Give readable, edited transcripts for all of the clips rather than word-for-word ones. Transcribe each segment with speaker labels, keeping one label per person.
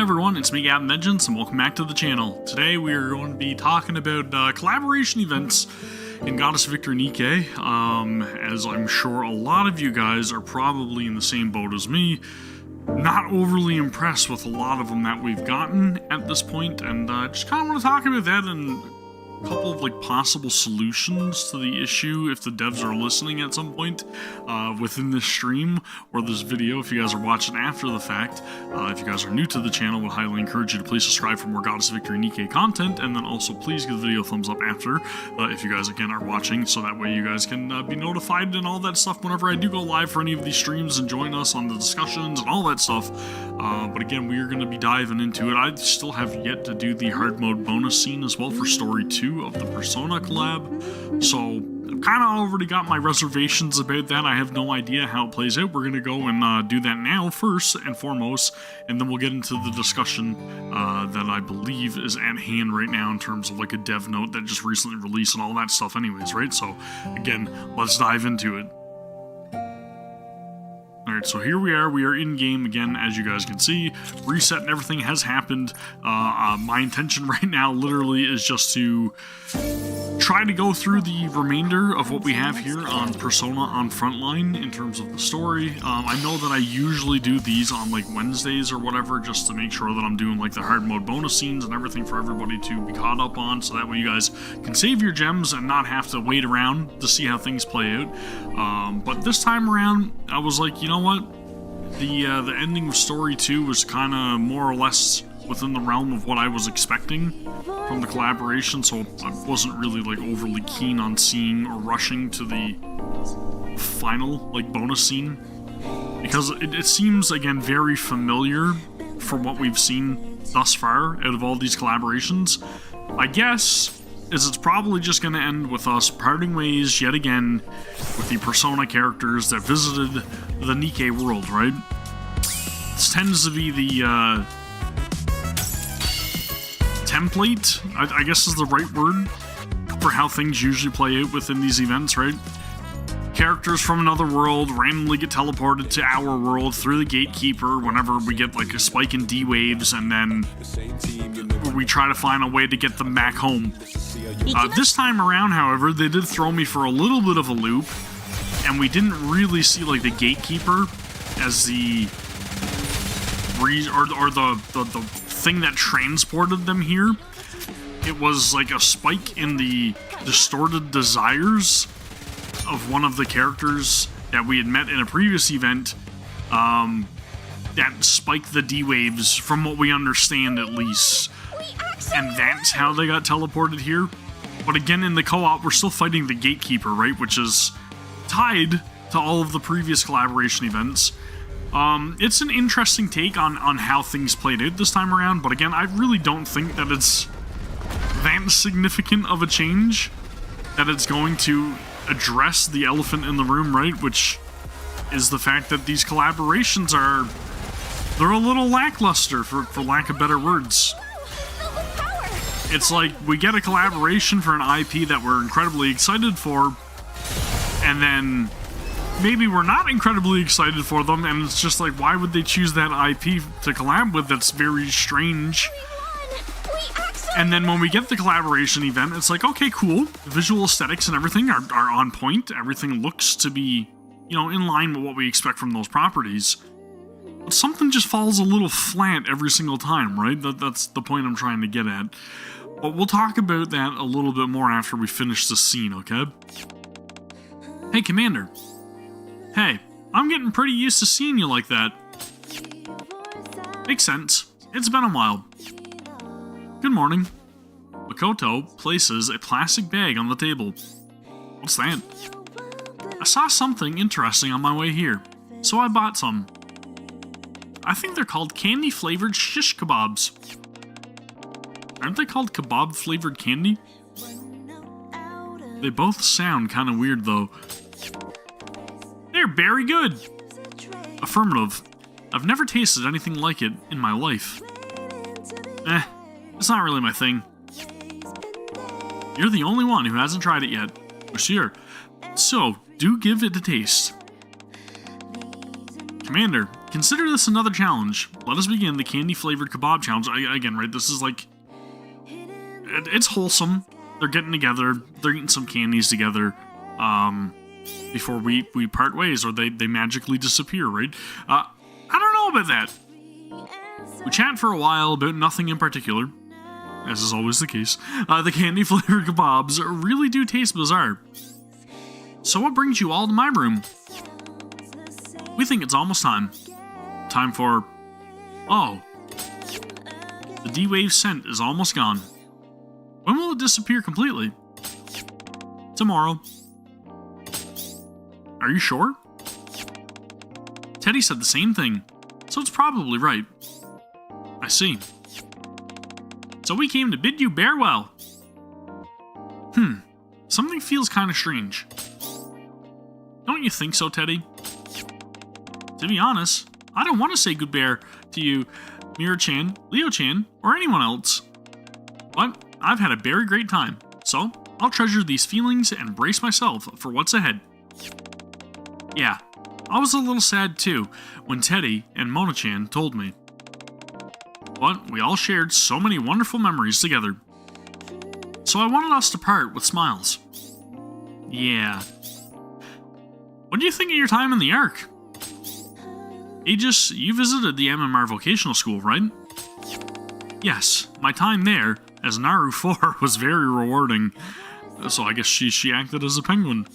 Speaker 1: everyone, it's me Gavin, and welcome back to the channel. Today we are going to be talking about collaboration events in Goddess of Victory NIKKE, as I'm sure a lot of you guys are probably in the same boat as me. Not overly impressed with a lot of them that we've gotten at this point, and just kind of want to talk about that and a couple of possible solutions to the issue if the devs are listening at some point within this stream or this video. If you guys are watching after the fact, if you guys are new to the channel, I would highly encourage you to please subscribe for more Goddess of Victory NIKKE content, and then also please give the video a thumbs up after if you guys again are watching, so that way you guys can be notified and all that stuff whenever I do go live for any of these streams and join us on the discussions and all that stuff. But again, we are going to be diving into it. I still have yet to do the hard mode bonus scene as well for story 2 of the Persona collab, so I've kind of already got my reservations about that. I have no idea how it plays out. We're going to go and do that now first and foremost, and then we'll get into the discussion that I believe is at hand right now in terms of a dev note that just recently released and all that stuff anyways, right? So again, let's dive into it. Alright, so here we are in game again, as you guys can see. Reset and everything has happened. My intention right now literally is just to try to go through the remainder of what we have here on Persona on Frontline in terms of the story. I know that I usually do these on Wednesdays or whatever, just to make sure that I'm doing the hard mode bonus scenes and everything for everybody to be caught up on, so that way you guys can save your gems and not have to wait around to see how things play out. But this time around, I was like, you know what? The ending of story 2 was kind of more or less within the realm of what I was expecting from the collaboration, so I wasn't really overly keen on seeing or rushing to the final bonus scene, because it seems again very familiar from what we've seen thus far out of all these collaborations. My guess is it's probably just going to end with us parting ways yet again with the Persona characters that visited the NIKKE world, right? This tends to be the template, I guess is the right word, for how things usually play out within these events, right? Characters from another world randomly get teleported to our world through the gatekeeper whenever we get a spike in D-waves, and then we try to find a way to get them back home. This time around, however, they did throw me for a little bit of a loop, and we didn't really see the gatekeeper as the the thing that transported them here. It was a spike in the distorted desires of one of the characters that we had met in a previous event, that spiked the D-waves, from what we understand at least. And that's how they got teleported here. But again, in the co-op, we're still fighting the gatekeeper, right? Which is tied to all of the previous collaboration events. It's an interesting take on how things played out this time around, but again, I really don't think that it's that significant of a change that it's going to address the elephant in the room, right? Which is the fact that these collaborations they're a little lackluster, for lack of better words. It's we get a collaboration for an IP that we're incredibly excited for, and then maybe we're not incredibly excited for them, and it's just why would they choose that IP to collab with? That's very strange. And then when we get the collaboration event, it's okay, cool. The visual aesthetics and everything are on point. Everything looks to be, in line with what we expect from those properties. But something just falls a little flat every single time, right? That's the point I'm trying to get at. But we'll talk about that a little bit more after we finish the scene, okay? Hey, Commander. Hey, I'm getting pretty used to seeing you like that. Makes sense. It's been a while. Good morning. Makoto places a plastic bag on the table. What's that? I saw something interesting on my way here, so I bought some. I think they're called candy-flavored shish kebabs. Aren't they called kebab-flavored candy? They both sound kind of weird, though. They're very good! Affirmative. I've never tasted anything like it in my life. It's not really my thing. You're the only one who hasn't tried it yet. Monsieur. So, do give it a taste. Commander, consider this another challenge. Let us begin the candy-flavored kebab challenge. Again, right, this is like... It's wholesome. They're getting together. They're eating some candies together. Before we part ways, or they magically disappear, right? I don't know about that. We chat for a while about nothing in particular, as is always the case. The candy-flavored kebabs really do taste bizarre. So what brings you all to my room? We think it's almost time. Time for... Oh. The D-Wave scent is almost gone. When will it disappear completely? Tomorrow. Are you sure? Teddy said the same thing, so it's probably right. I see. So we came to bid you farewell. Something feels kind of strange. Don't you think so, Teddy? To be honest, I don't want to say goodbye to you, Mira-chan, Leo-chan, or anyone else. But I've had a very great time, so I'll treasure these feelings and brace myself for what's ahead. Yeah, I was a little sad too when Teddy and Mona-chan told me. But we all shared so many wonderful memories together. So I wanted us to part with smiles. Yeah. What do you think of your time in the Ark? Aegis, you visited the MMR vocational school, right? Yes, my time there as Naru 4 was very rewarding. So I guess she acted as a penguin.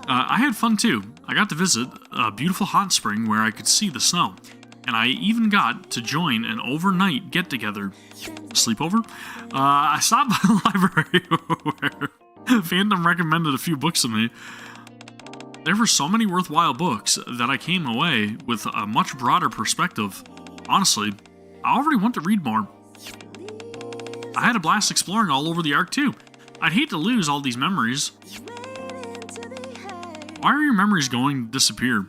Speaker 1: I had fun too. I got to visit a beautiful hot spring where I could see the snow. And I even got to join an overnight get-together. Sleepover? I stopped by the library where Phantom recommended a few books to me. There were so many worthwhile books that I came away with a much broader perspective. Honestly, I already want to read more. I had a blast exploring all over the Ark too. I'd hate to lose all these memories. Why are your memories going to disappear?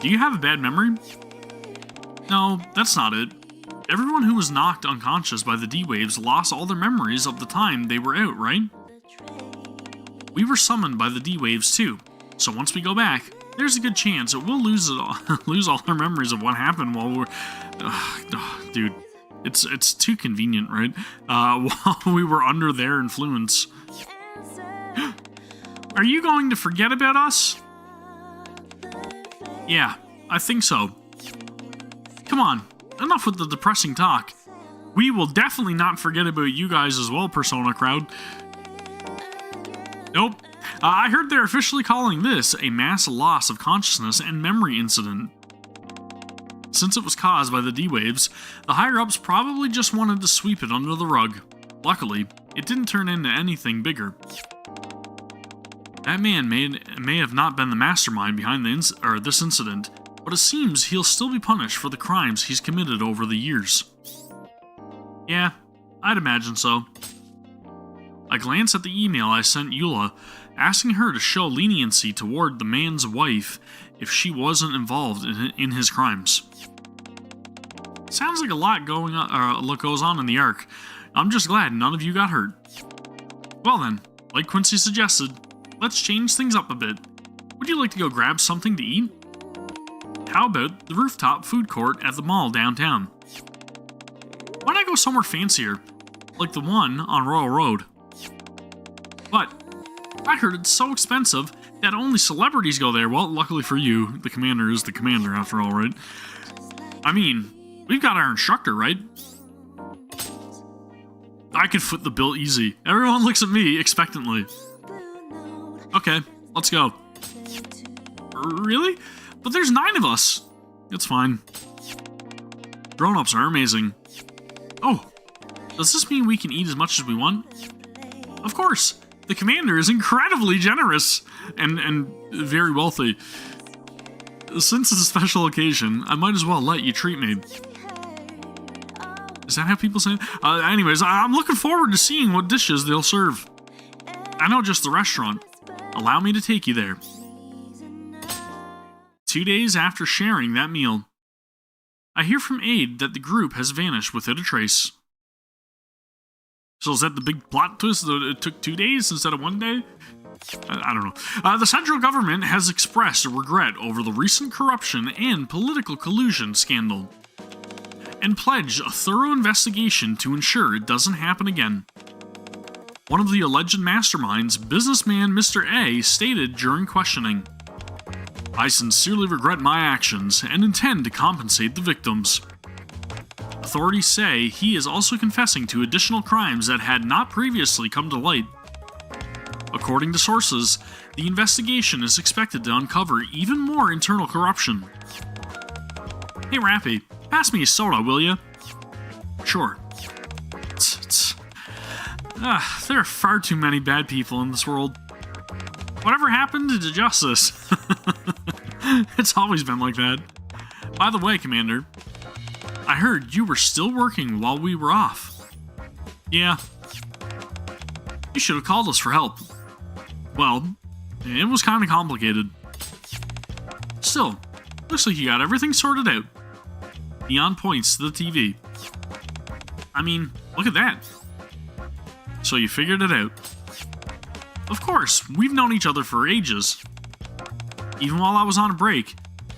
Speaker 1: Do you have a bad memory? No, that's not it. Everyone who was knocked unconscious by the D-Waves lost all their memories of the time they were out, right? We were summoned by the D-Waves too, so once we go back, there's a good chance that we'll lose all our memories of what happened while we're... dude, it's too convenient, right? While we were under their influence. Are you going to forget about us? Yeah, I think so. Come on, enough with the depressing talk. We will definitely not forget about you guys as well, Persona crowd. Nope. I heard they're officially calling this a mass loss of consciousness and memory incident. Since it was caused by the D-Waves, the higher-ups probably just wanted to sweep it under the rug. Luckily, it didn't turn into anything bigger. That man may have not been the mastermind behind this incident, but it seems he'll still be punished for the crimes he's committed over the years. Yeah, I'd imagine so. I glanced at the email I sent Eula, asking her to show leniency toward the man's wife if she wasn't involved in his crimes. Sounds like a lot goes on in the Ark. I'm just glad none of you got hurt. Well then, like Quincy suggested, let's change things up a bit. Would you like to go grab something to eat? How about the rooftop food court at the mall downtown? Why not go somewhere fancier, like the one on Royal Road? But I heard it's so expensive that only celebrities go there. Well, luckily for you, the commander is the commander after all, right? I mean, we've got our instructor, right? I could foot the bill easy. Everyone looks at me expectantly. Okay, let's go. Really? But there's 9 of us. It's fine. Grown-ups are amazing. Oh, does this mean we can eat as much as we want? Of course. The commander is incredibly generous and very wealthy. Since it's a special occasion, I might as well let you treat me. Is that how people say it? Anyways, I'm looking forward to seeing what dishes they'll serve. I know just the restaurant. Allow me to take you there. 2 days after sharing that meal, I hear from Aid that the group has vanished without a trace. So is that the big plot twist that it took 2 days instead of 1 day? I don't know. The central government has expressed regret over the recent corruption and political collusion scandal, and pledged a thorough investigation to ensure it doesn't happen again. One of the alleged masterminds, businessman Mr. A, stated during questioning, "I sincerely regret my actions and intend to compensate the victims." Authorities say he is also confessing to additional crimes that had not previously come to light. According to sources, the investigation is expected to uncover even more internal corruption. "Hey Rappy, pass me a soda, will ya?" "Sure." There are far too many bad people in this world. Whatever happened to justice? It's always been like that. By the way, Commander, I heard you were still working while we were off. Yeah. You should have called us for help. Well, it was kind of complicated. Still, looks like you got everything sorted out. Neon points to the TV. I mean, look at that. So you figured it out. Of course, we've known each other for ages. Even while I was on a break,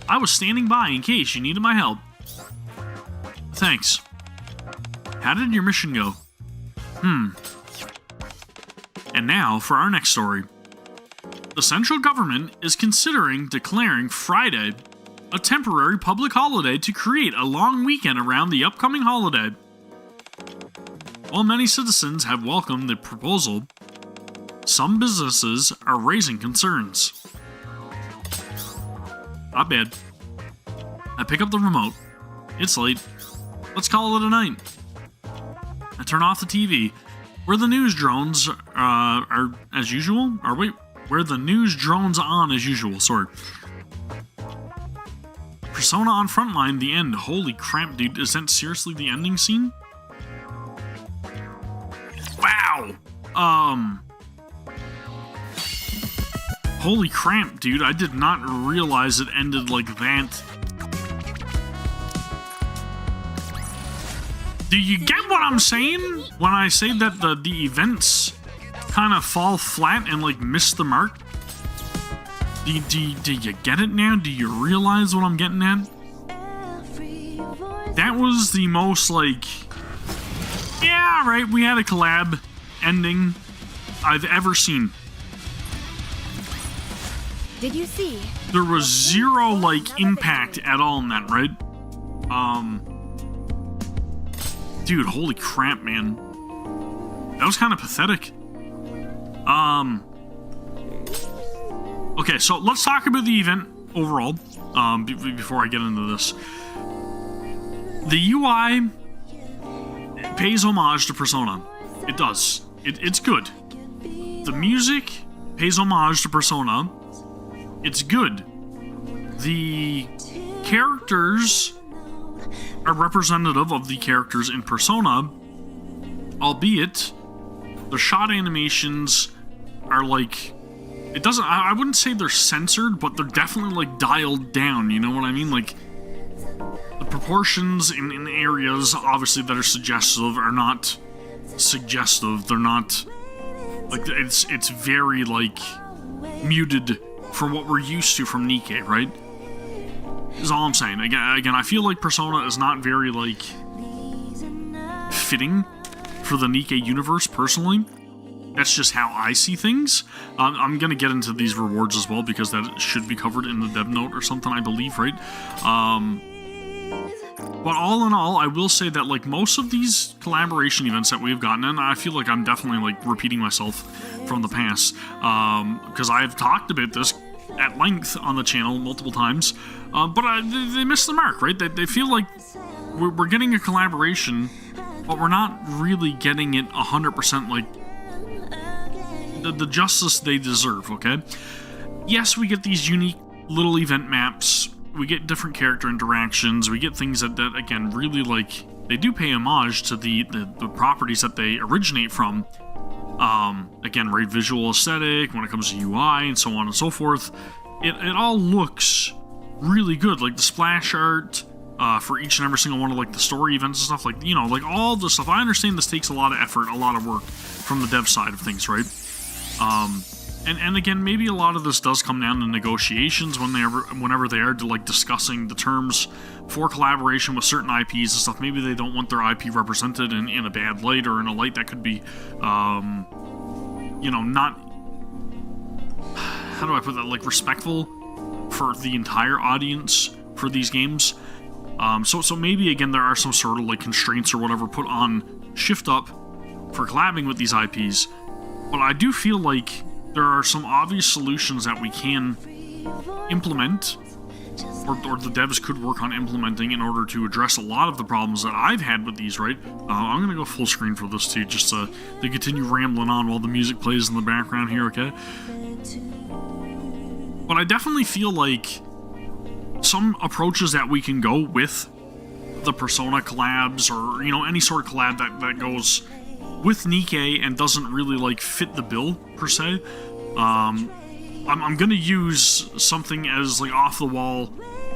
Speaker 1: I was standing by in case you needed my help. Thanks. How did your mission go? And now for our next story. The central government is considering declaring Friday a temporary public holiday to create a long weekend around the upcoming holiday. While many citizens have welcomed the proposal, some businesses are raising concerns. Not bad. I pick up the remote. It's late. Let's call it a night. I turn off the TV. Where the news drones are as usual. Or wait, where the news drones on as usual. Sorry. Persona on Frontline, the end. Holy crap, dude. Is that seriously the ending scene? Wow. Holy crap, dude. I did not realize it ended like that. Do you get what I'm saying when I say that the events kind of fall flat and like miss the mark? Do you get it now? Do you realize what I'm getting at? That was the most like, yeah, right, we had a collab ending I've ever seen.
Speaker 2: Did you see?
Speaker 1: There was zero like impact at all in that, right? Dude, holy crap, man. That was kind of pathetic. Okay, so let's talk about the event overall, before I get into this. The UI pays homage to Persona. It does. It's good. The music pays homage to Persona. It's good. The characters are representative of the characters in Persona, albeit the shot animations are like, it doesn't, I wouldn't say they're censored, but they're definitely like dialed down, you know what I mean? Like, the proportions in areas obviously that are suggestive are not suggestive. They're not, like, it's very like muted for what we're used to from NIKKE, right? Is all I'm saying. Again, I feel like Persona is not very, like, fitting for the NIKKE universe, personally. That's just how I see things. I'm gonna get into these rewards as well, because that should be covered in the dev note or something, I believe, right? But all in all, I will say that, like, most of these collaboration events that we've gotten, and I feel like I'm definitely, like, repeating myself from the past, because I've talked about this at length on the channel multiple times, but they missed the mark, right? They feel like we're getting a collaboration, but we're not really getting it 100% like the justice they deserve, okay? Yes, we get these unique little event maps, we get different character interactions, we get things that again, really, like, they do pay homage to the properties that they originate from. Again, right, visual aesthetic, when it comes to UI, and so on and so forth. It all looks really good, like the splash art for each and every single one of, like, the story events and stuff, like, you know, like, all the stuff. I understand this takes a lot of effort, a lot of work from the dev side of things, right? And again, maybe a lot of this does come down to negotiations whenever they are like discussing the terms for collaboration with certain IPs and stuff. Maybe they don't want their IP represented in a bad light, or in a light that could be, not, how do I put that, like, respectful for the entire audience for these games. So maybe, again, there are some sort of, like, constraints or whatever put on Shift Up for collabing with these IPs. But I do feel like there are some obvious solutions that we can implement, or the devs could work on implementing, in order to address a lot of the problems that I've had with these, right? I'm going to go full screen for this too, just to continue rambling on while the music plays in the background here, okay? But I definitely feel like some approaches that we can go with the Persona collabs, or, any sort of collab that goes with NIKKE and doesn't really, like, fit the bill, per se. I'm gonna use something as, like, off the wall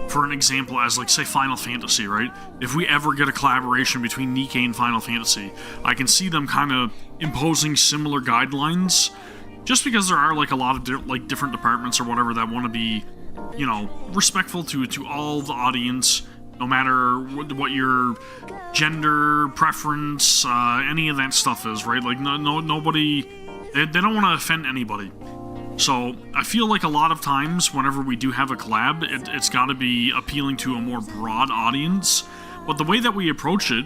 Speaker 1: for an example, as, like, say, Final Fantasy, right? If we ever get a collaboration between NIKKE and Final Fantasy, I can see them kind of imposing similar guidelines, just because there are, like, a lot of different departments or whatever that want to be, respectful to all the audience, no matter what your gender preference, any of that stuff is, right? Like, nobody, they don't want to offend anybody. So I feel like a lot of times whenever we do have a collab, it's got to be appealing to a more broad audience. But the way that we approach it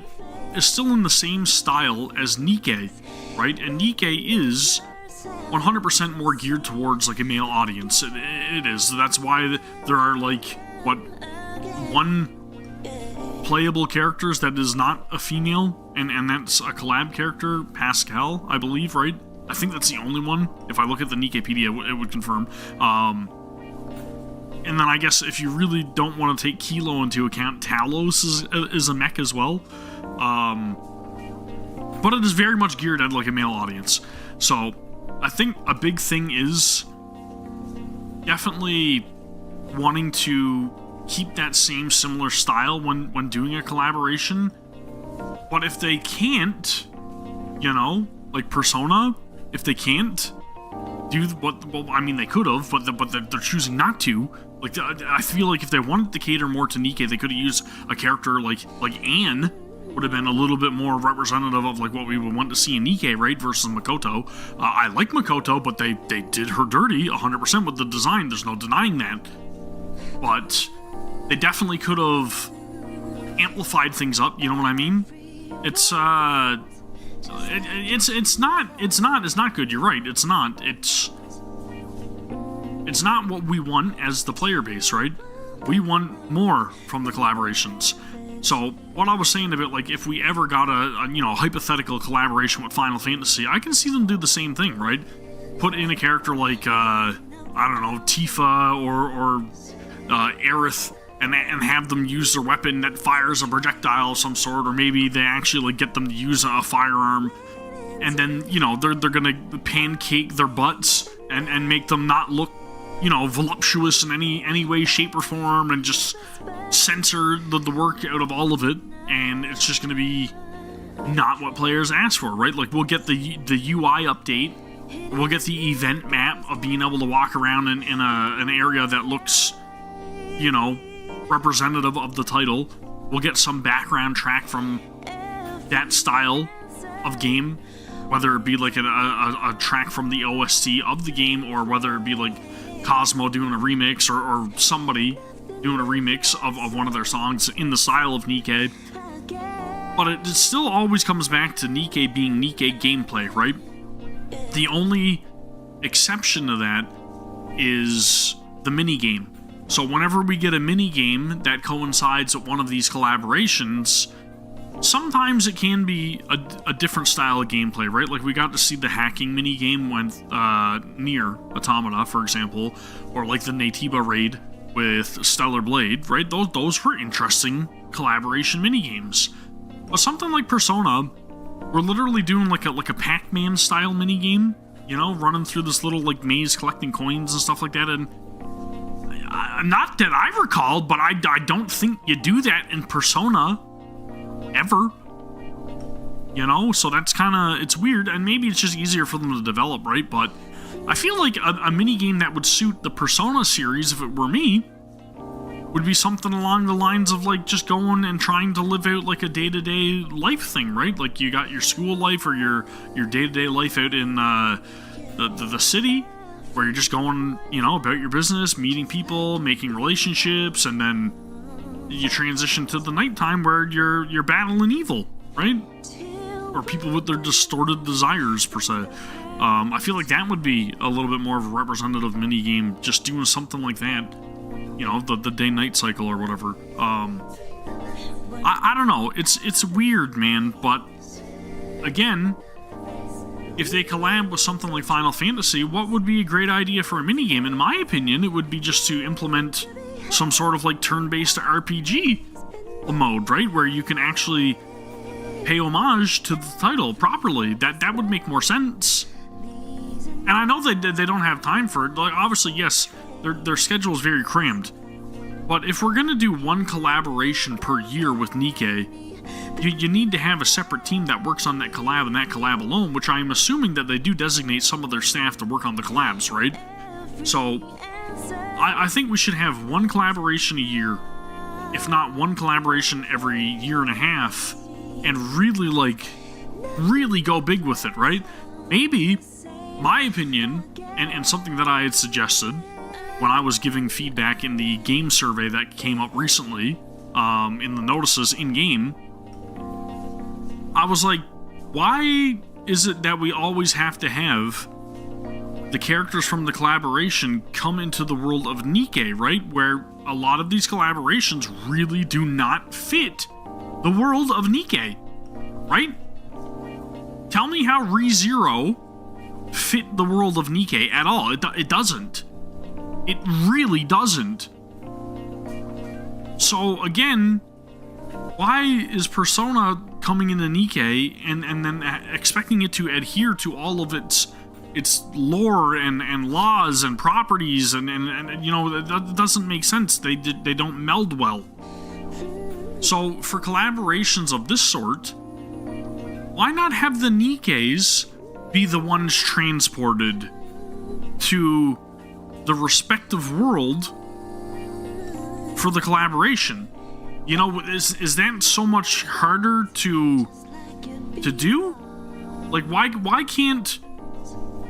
Speaker 1: is still in the same style as NIKKE, right? And NIKKE is 100% more geared towards, like, a male audience. It is. That's why there are, like, one playable characters that is not a female, and that's a collab character, Pascal, I believe, right? I think that's the only one. If I look at the Nikkepedia, it would confirm. And then I guess if you really don't want to take Kilo into account, Talos is a mech as well. But it is very much geared at, like, a male audience. So I think a big thing is definitely wanting to keep that same similar style when doing a collaboration. But if they can't, like Persona, if they can't do they could have, but they're choosing not to. Like, I feel like if they wanted to cater more to NIKKE, they could have used a character like Anne. Would have been a little bit more representative of, like, what we would want to see in NIKKE, right, versus Makoto. I like Makoto, but they did her dirty 100% with the design. There's no denying that. But they definitely could have amplified things up. You know what I mean? It's not good. You're right. It's not what we want as the player base, right? We want more from the collaborations. So what I was saying about, like, if we ever got a hypothetical collaboration with Final Fantasy, I can see them do the same thing, right? Put in a character like Tifa or Aerith, and have them use their weapon that fires a projectile of some sort, or maybe they actually, like, get them to use a firearm, and then they're gonna pancake their butts and make them not look voluptuous in any way, shape, or form, and just censor the work out of all of it, and it's just going to be not what players ask for, right? Like, we'll get the UI update, we'll get the event map of being able to walk around in an area that looks, representative of the title. We'll get some background track from that style of game, whether it be like a track from the OST of the game, or whether it be like Cosmo doing a remix, or somebody doing a remix of one of their songs in the style of NIKKE. But it still always comes back to NIKKE being NIKKE gameplay, right? The only exception to that is the minigame. So whenever we get a minigame that coincides with one of these collaborations, sometimes it can be a different style of gameplay, right? Like, we got to see the hacking minigame with Nier Automata, for example, or like the Natiba raid with Stellar Blade, right? Those were interesting collaboration minigames. But something like Persona, we're literally doing like a Pac-Man style minigame, running through this little, like, maze collecting coins and stuff like that, and not that I recall, but I don't think you do that in Persona ever, so that's kind of, it's weird, and maybe it's just easier for them to develop, right? But I feel like a mini-game that would suit the Persona series, if it were me, would be something along the lines of, like, just going and trying to live out, like, a day-to-day life thing, right? Like, you got your school life or your day-to-day life out in the city, where you're just going, you know, about your business, meeting people, making relationships, and then you transition to the nighttime where you're battling evil, right? Or people with their distorted desires, per se. I feel like that would be a little bit more of a representative minigame, just doing something like that. You know, the day-night cycle or whatever. I don't know. It's weird, man, but again, if they collab with something like Final Fantasy, what would be a great idea for a minigame? In my opinion, it would be just to implement some sort of, like, turn-based RPG mode, right? Where you can actually pay homage to the title properly. That would make more sense. And I know they don't have time for it. Like, obviously, yes, their schedule is very crammed. But if we're going to do one collaboration per year with NIKKE, you need to have a separate team that works on that collab and that collab alone, which I am assuming that they do designate some of their staff to work on the collabs, right? So, I think we should have one collaboration a year, if not one collaboration every year and a half, and really go big with it, right? Maybe, my opinion, and something that I had suggested when I was giving feedback in the game survey that came up recently, in the notices in-game, I was like, why is it that we always have to have the characters from the collaboration come into the world of NIKKE, right? Where a lot of these collaborations really do not fit the world of NIKKE, right? Tell me how ReZero fit the world of NIKKE at all. It doesn't. It really doesn't. So, again, why is Persona coming into NIKKE and then expecting it to adhere to all of its lore and laws and properties and you know, that doesn't make sense. They don't meld well. So, for collaborations of this sort, why not have the NIKKEs be the ones transported to the respective world for the collaboration? You know, is that so much harder to do? Like, why can't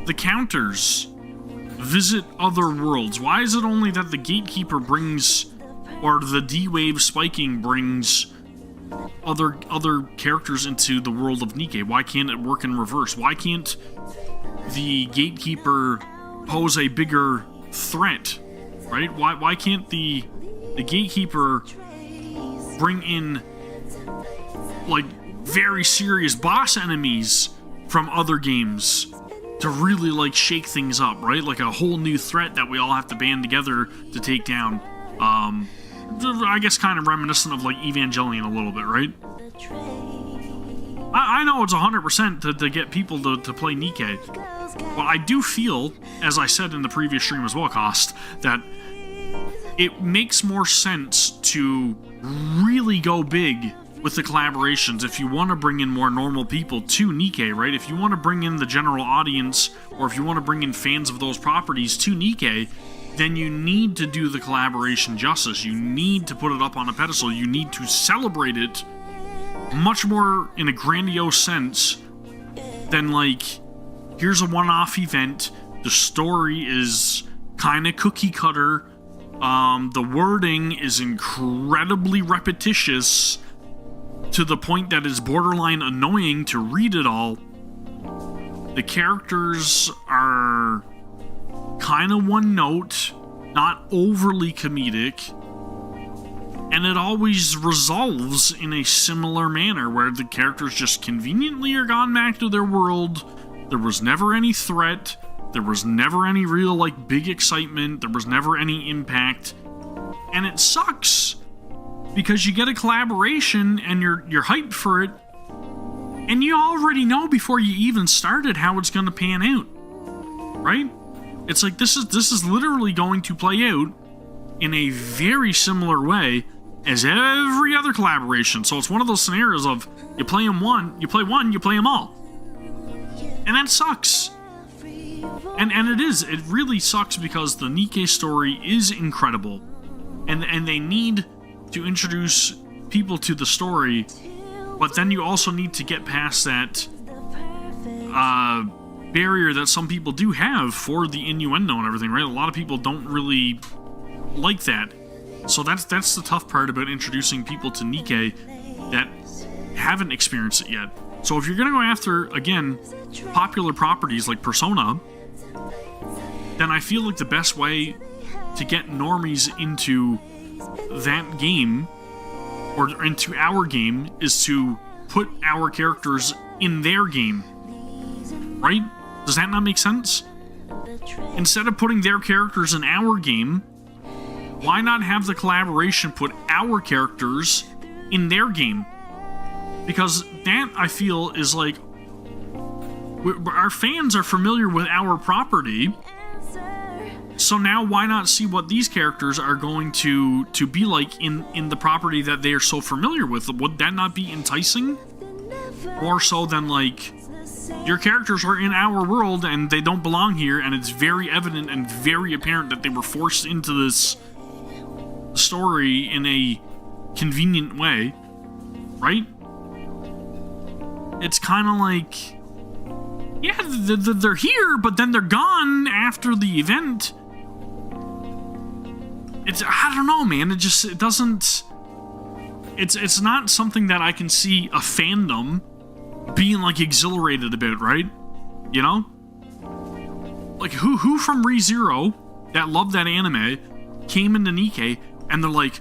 Speaker 1: the counters visit other worlds? Why is it only that the Gatekeeper brings, or the D-Wave spiking brings other characters into the world of NIKKE? Why can't it work in reverse? Why can't the Gatekeeper pose a bigger threat, right? Why can't the Gatekeeper bring in, like, very serious boss enemies from other games to really, like, shake things up, right? Like a whole new threat that we all have to band together to take down. I guess kind of reminiscent of, like, Evangelion a little bit, right? I know it's 100% to get people to play NIKKE, but I do feel, as I said in the previous stream as well, Cost, that it makes more sense to really go big with the collaborations if you want to bring in more normal people to NIKKE, right? If you want to bring in the general audience, or if you want to bring in fans of those properties to NIKKE, then you need to do the collaboration justice. You need to put it up on a pedestal. You need to celebrate it much more in a grandiose sense than, like, here's a one-off event, the story is kind of cookie-cutter, the wording is incredibly repetitious to the point that it's borderline annoying to read it all. The characters are kind of one note, not overly comedic, and it always resolves in a similar manner where the characters just conveniently are gone back to their world. There was never any threat. There was never any real, like, big excitement. There was never any impact. And it sucks because you get a collaboration and you're hyped for it, and you already know before you even started how it's going to pan out, right? It's like this is literally going to play out in a very similar way as every other collaboration. So it's one of those scenarios of you play one, you play them all. And that sucks. And it really sucks because the NIKKE story is incredible. And they need to introduce people to the story, but then you also need to get past that barrier that some people do have for the innuendo and everything, right? A lot of people don't really like that. So that's the tough part about introducing people to NIKKE that haven't experienced it yet. So if you're going to go after, again, popular properties like Persona, then I feel like the best way to get normies into that game, or into our game, is to put our characters in their game. Right? Does that not make sense? Instead of putting their characters in our game, why not have the collaboration put our characters in their game? Because that, I feel, is like, our fans are familiar with our property, so now why not see what these characters are going to be like in the property that they are so familiar with? Would that not be enticing? More so than, like, your characters are in our world and they don't belong here, and it's very evident and very apparent that they were forced into this story in a convenient way, right? It's kind of like, yeah, they're here, but then they're gone after the event. I don't know, man. It doesn't. It's not something that I can see a fandom being like exhilarated about, right? You know, like who from ReZero that loved that anime came into NIKKE and they're like,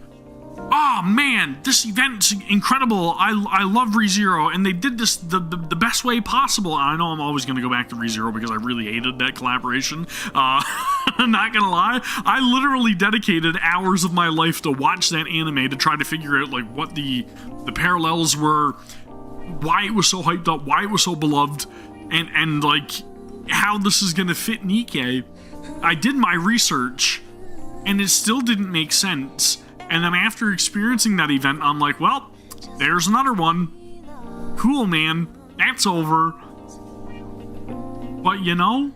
Speaker 1: oh man, this event's incredible. I love ReZero, and they did this the best way possible. And I know I'm always going to go back to ReZero because I really hated that collaboration. I'm not going to lie. I literally dedicated hours of my life to watch that anime to try to figure out like what the parallels were, why it was so hyped up, why it was so beloved, and like how this is going to fit NIKKE. I did my research, and it still didn't make sense. And then after experiencing that event, I'm like, well, there's another one. Cool, man. That's over. But, you know,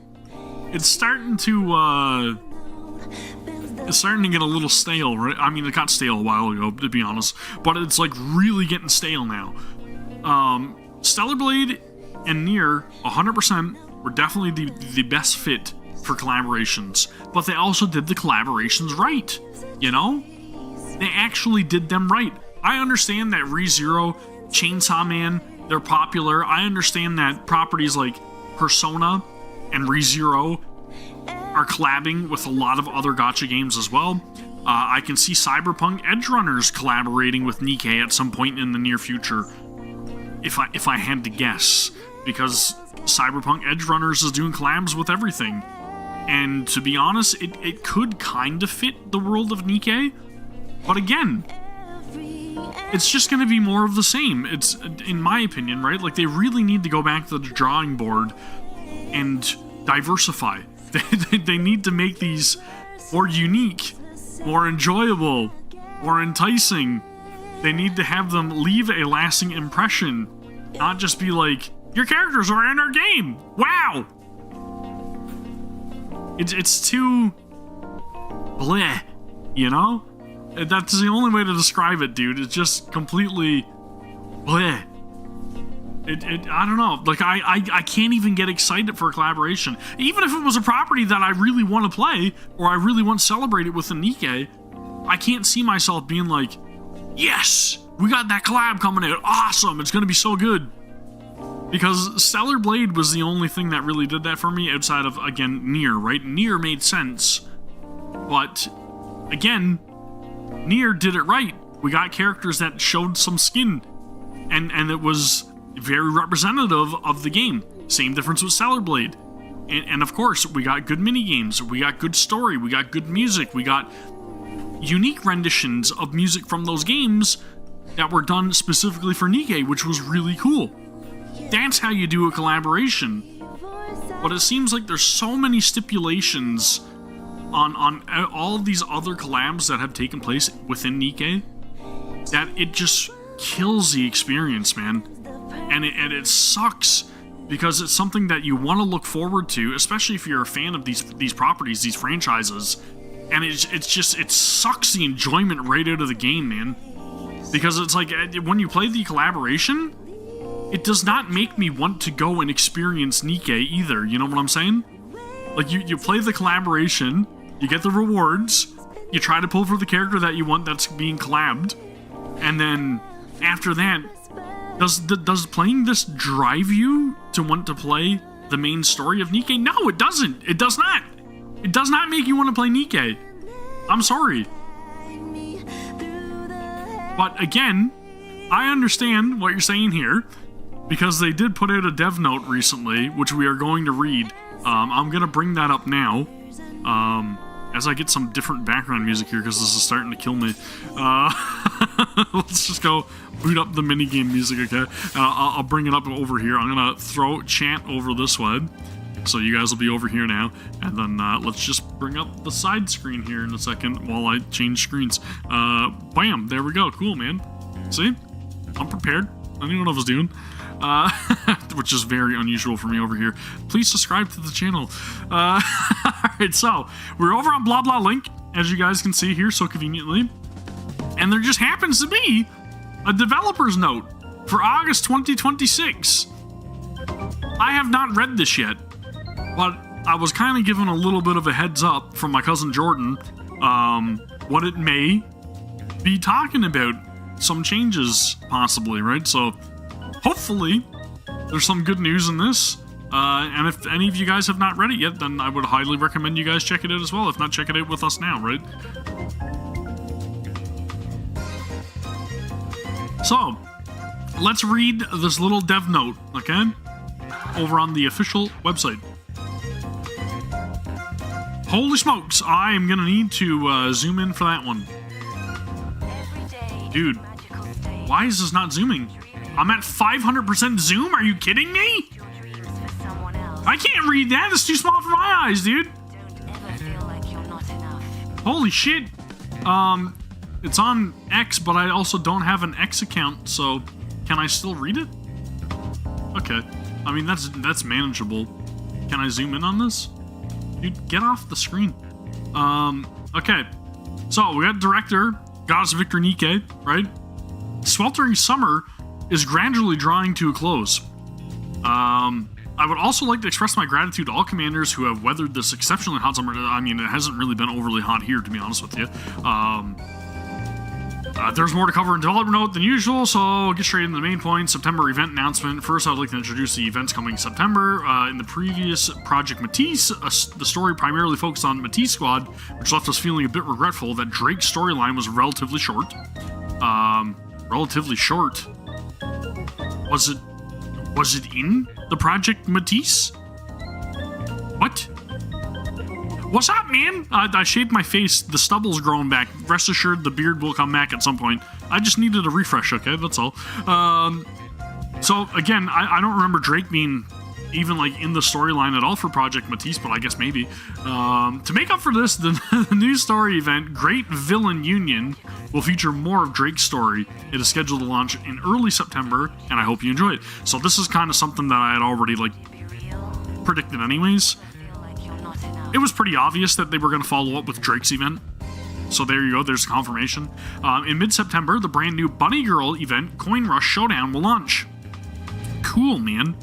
Speaker 1: it's starting to get a little stale, right? I mean, it got stale a while ago, to be honest. But it's, like, really getting stale now. Stellar Blade and Nier, 100%, were definitely the best fit for collaborations. But they also did the collaborations right, you know? They actually did them right. I understand that ReZero, Chainsaw Man, they're popular. I understand that properties like Persona and ReZero are collabing with a lot of other gacha games as well. I can see Cyberpunk Edgerunners collaborating with NIKKE at some point in the near future, if I had to guess, because Cyberpunk Edgerunners is doing collabs with everything. And to be honest, it could kind of fit the world of NIKKE. But again, it's just going to be more of the same. It's, in my opinion, right? Like, they really need to go back to the drawing board and diversify. They need to make these more unique, more enjoyable, more enticing. They need to have them leave a lasting impression, not just be like, your characters are in our game! Wow! It's too bleh, you know? That's the only way to describe it, dude. It's just completely bleh. I don't know. Like, I can't even get excited for a collaboration. Even if it was a property that I really want to play, or I really want to celebrate it with a NIKKE, I can't see myself being like, yes, we got that collab coming out. Awesome. It's going to be so good. Because Stellar Blade was the only thing that really did that for me outside of, again, Nier, right? Nier made sense. But, again, Nier did it right. We got characters that showed some skin, and it was very representative of the game. Same difference with Stellar Blade. And of course, we got good minigames, we got good story, we got good music, we got unique renditions of music from those games that were done specifically for NIKKE, which was really cool. That's how you do a collaboration. But it seems like there's so many stipulations on all of these other collabs that have taken place within NIKKE that it just kills the experience, man. And it sucks because it's something that you want to look forward to, especially if you're a fan of these properties, these franchises. And it sucks the enjoyment right out of the game, man. Because it's like, when you play the collaboration, it does not make me want to go and experience NIKKE either, you know what I'm saying? Like, you play the collaboration, you get the rewards, you try to pull for the character that you want that's being collabed, and then after that, does playing this drive you to want to play the main story of NIKKE? No, it doesn't. It does not. It does not make you want to play NIKKE. I'm sorry. But again, I understand what you're saying here, because they did put out a dev note recently, which we are going to read. I'm going to bring that up now, as I get some different background music here, because this is starting to kill me. Let's just go boot up the minigame music, okay? I'll bring it up over here. I'm going to throw chat over this way, so you guys will be over here now, and then let's just bring up the side screen here in a second while I change screens. Bam, there we go. Cool, man. See? I'm prepared. I knew what I was doing. Which is very unusual for me over here. Please subscribe to the channel. Alright, so we're over on Blah Blah Link, as you guys can see here so conveniently. And there just happens to be a developer's note for August 2026. I have not read this yet, but I was kind of given a little bit of a heads up from my cousin Jordan, what it may be talking about. Some changes, possibly, right? So hopefully there's some good news in this, and if any of you guys have not read it yet, then I would highly recommend you guys check it out as well. If not, check it out with us now, right? So let's read this little dev note, okay, over on the official website. Holy smokes, I am gonna need to zoom in for that one. Dude, why is this not zooming? I'm at 500% zoom? Are you kidding me? I can't read that. It's too small for my eyes, dude. Holy shit. It's on X, but I also don't have an X account, so can I still read it? Okay. I mean, that's manageable. Can I zoom in on this? Dude, get off the screen. Okay. So, we got director, Goddess Victor NIKKE, right? Sweltering Summer is gradually drawing to a close. I would also like to express my gratitude to all commanders who have weathered this exceptionally hot summer. I mean, it hasn't really been overly hot here, to be honest with you. There's more to cover in development note than usual, so I'll get straight into the main point. September event announcement. First, I'd like to introduce the events coming September. In the previous Project Matisse, the story primarily focused on Matisse Squad, which left us feeling a bit regretful that Drake's storyline was relatively short. Relatively short? Was it in the Project Matisse? What? What's up, man? I shaved my face. The stubble's growing back. Rest assured, the beard will come back at some point. I just needed a refresh, okay? That's all. So, again, I don't remember Drake being even, like, in the storyline at all for Project Matisse, but I guess maybe. To make up for this, the new story event, Great Villain Union, will feature more of Drake's story. It is scheduled to launch in early September, and I hope you enjoy it. So this is kind of something that I had already, like, predicted anyways. It was pretty obvious that they were going to follow up with Drake's event. So there you go, there's confirmation. In mid-September, the brand new Bunny Girl event, Coin Rush Showdown, will launch. Cool, man.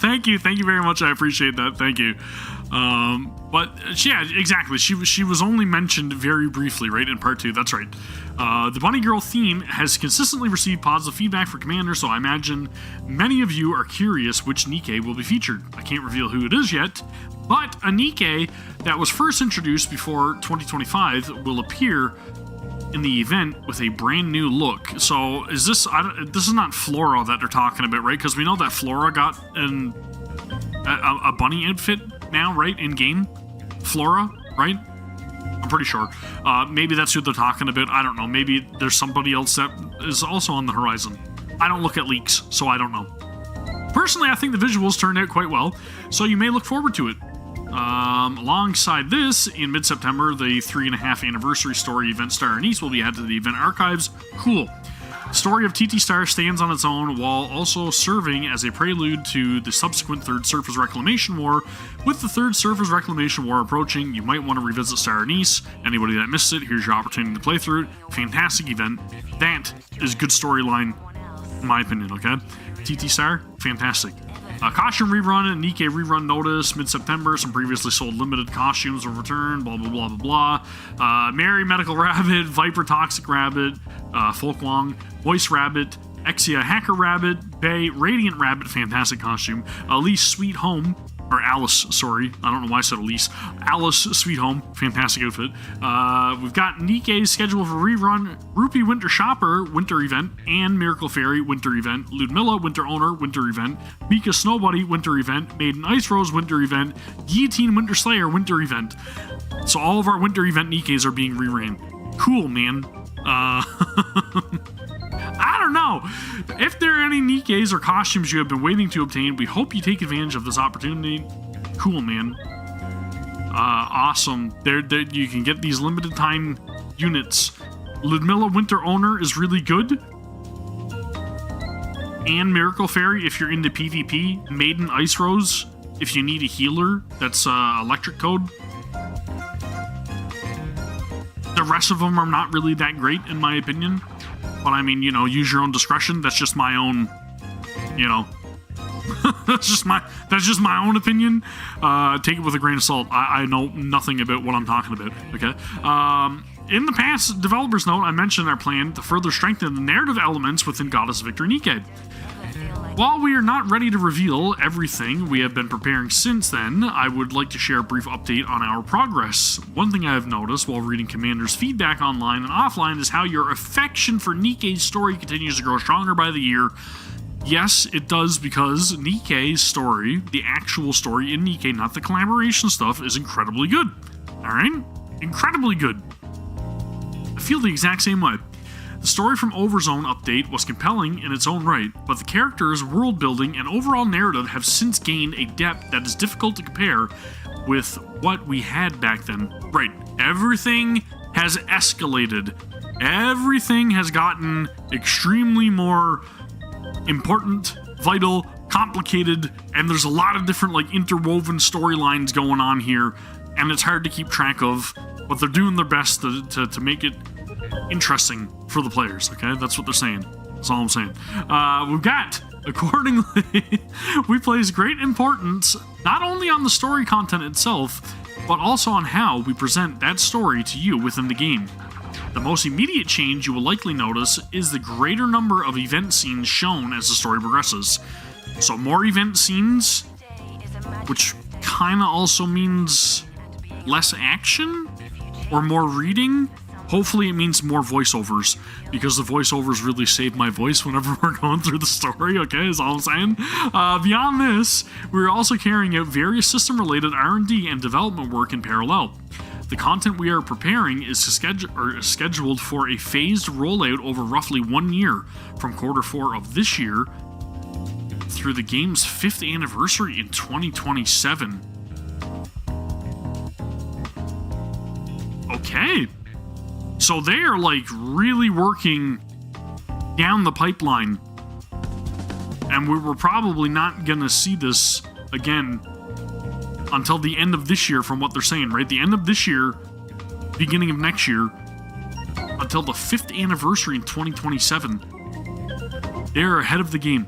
Speaker 1: Thank you very much, I appreciate that, thank you. But yeah, exactly, she was only mentioned very briefly, right, in part 2, that's right. The Bunny Girl theme has consistently received positive feedback for Commander, so I imagine many of you are curious which NIKKE will be featured. I can't reveal who it is yet, but a NIKKE that was first introduced before 2025 will appear in the event with a brand new look. So is this, this is not Flora that they're talking about, right? Because we know that Flora got a bunny outfit now, right, in game. Flora, right? I'm pretty sure. Maybe that's who they're talking about. I don't know. Maybe there's somebody else that is also on the horizon. I don't look at leaks, so I don't know. Personally, I think the visuals turned out quite well, so you may look forward to it. Alongside this, in mid-September, the 3.5 anniversary story event Star Anise will be added to the event archives. Cool. Story of TT Star stands on its own while also serving as a prelude to the subsequent Third Surface Reclamation War. With the Third Surface Reclamation War approaching, you might want to revisit Star Anise. Anybody that missed it, here's your opportunity to play through it. Fantastic event. That is good storyline, in my opinion, okay? TT Star, fantastic. Costume rerun and NIKKE rerun notice mid-September. Some previously sold limited costumes will return. Blah blah blah blah blah. Mary Medical Rabbit, Viper Toxic Rabbit, Folkwong, Voice Rabbit, Exia Hacker Rabbit, Bay Radiant Rabbit, fantastic costume. Elise Sweet Home. Or Alice, sorry. I don't know why I said Elise. Alice Sweet Home. Fantastic outfit. We've got NIKKE's schedule for rerun. Rupee Winter Shopper Winter Event. And Miracle Fairy Winter Event. Ludmilla Winter Owner Winter Event. Mika Snowbuddy Winter Event. Maiden Ice Rose Winter Event. Guillotine Winter Slayer Winter Event. So all of our Winter Event NIKKEs are being re-ran. Cool, man. I don't know. If there are any NIKKEs or costumes you have been waiting to obtain, we hope you take advantage of this opportunity. Cool, man. Awesome. There, you can get these limited time units. Ludmilla Winter Owner is really good. And Miracle Fairy if you're into PvP. Maiden Ice Rose if you need a healer. That's electric code. The rest of them are not really that great in my opinion. But I mean, you know, use your own discretion. That's just my own, you know, that's just my own opinion. Take it with a grain of salt. I know nothing about what I'm talking about. Okay. In the past developers note, I mentioned our plan to further strengthen the narrative elements within Goddess Victory NIKKE. While we are not ready to reveal everything we have been preparing since then, I would like to share a brief update on our progress. One thing I have noticed while reading Commander's feedback online and offline is how your affection for NIKKE's story continues to grow stronger by the year. Yes, it does, because NIKKE's story, the actual story in NIKKE, not the collaboration stuff, is incredibly good. Alright? Incredibly good. I feel the exact same way. The story from Overzone update was compelling in its own right, but the characters, world building, and overall narrative have since gained a depth that is difficult to compare with what we had back then. Right, everything has escalated. Everything has gotten extremely more important, vital, complicated, and there's a lot of different like interwoven storylines going on here, and it's hard to keep track of, but they're doing their best to make it interesting for the players, okay? That's what they're saying. That's all I'm saying. We've got, accordingly, we place great importance not only on the story content itself, but also on how we present that story to you within the game. The most immediate change you will likely notice is the greater number of event scenes shown as the story progresses. So more event scenes, which kind of also means less action or more reading. Hopefully it means more voiceovers, because the voiceovers really save my voice whenever we're going through the story, okay, is all I'm saying. Beyond this, we're also carrying out various system-related R&D and development work in parallel. The content we are preparing is scheduled for a phased rollout over roughly 1 year, from Q4 of this year through the game's 5th anniversary in 2027. Okay. So they are like really working down the pipeline, and we're probably not gonna see this again until the end of this year, from what they're saying, right? The end of this year, beginning of next year, until the 5th anniversary in 2027. They're ahead of the game.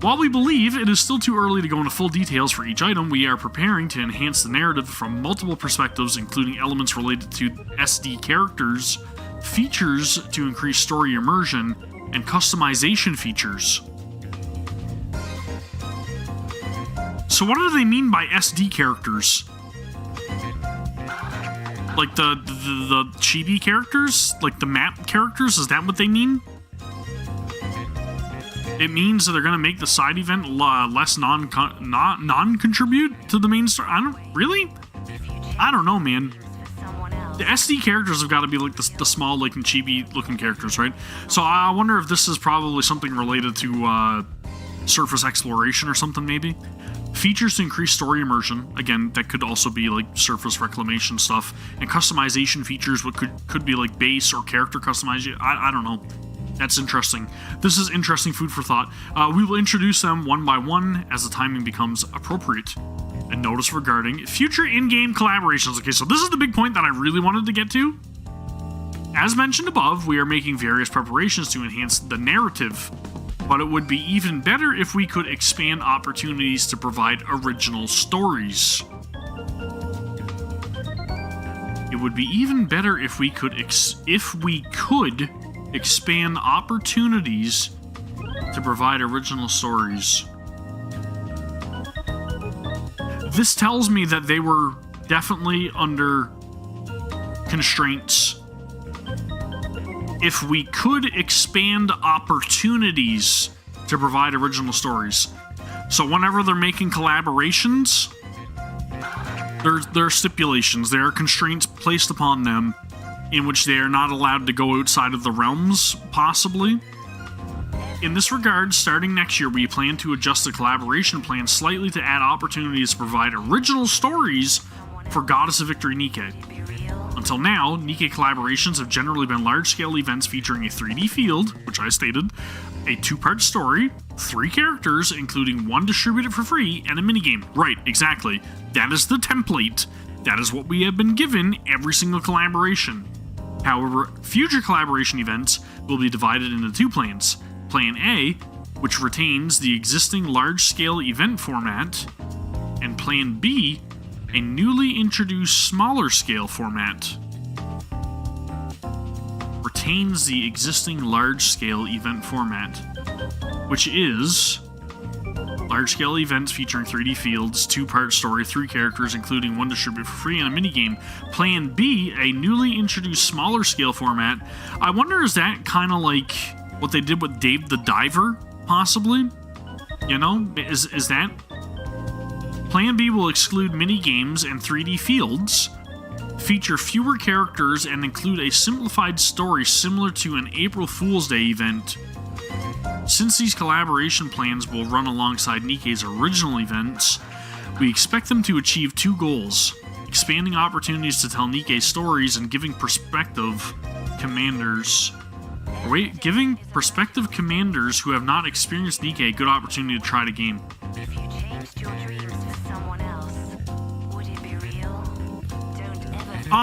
Speaker 1: While we believe it is still too early to go into full details for each item, we are preparing to enhance the narrative from multiple perspectives, including elements related to SD characters, features to increase story immersion, and customization features. So what do they mean by SD characters? Like the chibi characters? Like the map characters? Is that what they mean? It means that they're going to make the side event less non-contribute to the main story. Really? I don't know, man. The SD characters have got to be like the small, like chibi-looking characters, right? So I wonder if this is probably something related to surface exploration or something, maybe. Features to increase story immersion. Again, that could also be like surface reclamation stuff. And customization features, what could be like base or character customization. I don't know. That's interesting. This is interesting food for thought. We will introduce them one by one as the timing becomes appropriate. A notice regarding future in-game collaborations. Okay, so this is the big point that I really wanted to get to. As mentioned above, we are making various preparations to enhance the narrative, but it would be even better if we could expand opportunities to provide original stories. It would be even better if we could expand opportunities to provide original stories. This tells me that they were definitely under constraints. If we could expand opportunities to provide original stories. So whenever they're making collaborations, there are stipulations, there are constraints placed upon them in which they are not allowed to go outside of the realms, possibly. In this regard, starting next year, we plan to adjust the collaboration plan slightly to add opportunities to provide original stories for Goddess of Victory NIKKE. Until now, NIKKE collaborations have generally been large-scale events featuring a 3D field, which I stated, a 2-part story, 3 characters, including 1 distributed for free, and a minigame. Right, exactly. That is the template. That is what we have been given every single collaboration. However, future collaboration events will be divided into 2 plans. Plan A, which retains the existing large-scale event format, and Plan B, a newly introduced smaller-scale format. Retains the existing large-scale event format, which is large-scale events featuring 3D fields, 2-part story, 3 characters, including 1 distributed for free, and a minigame. Plan B, a newly introduced smaller-scale format. I wonder, is that kind of like what they did with Dave the Diver, possibly? You know, is that? Plan B will exclude mini-games and 3D fields, feature fewer characters, and include a simplified story similar to an April Fool's Day event. Since these collaboration plans will run alongside NIKKE's original events, we expect them to achieve 2 goals: expanding opportunities to tell NIKKE stories and giving prospective commanders who have not experienced NIKKE a good opportunity to try the game.
Speaker 2: If you changed your dreams to someone else, would it be real? Don't ever...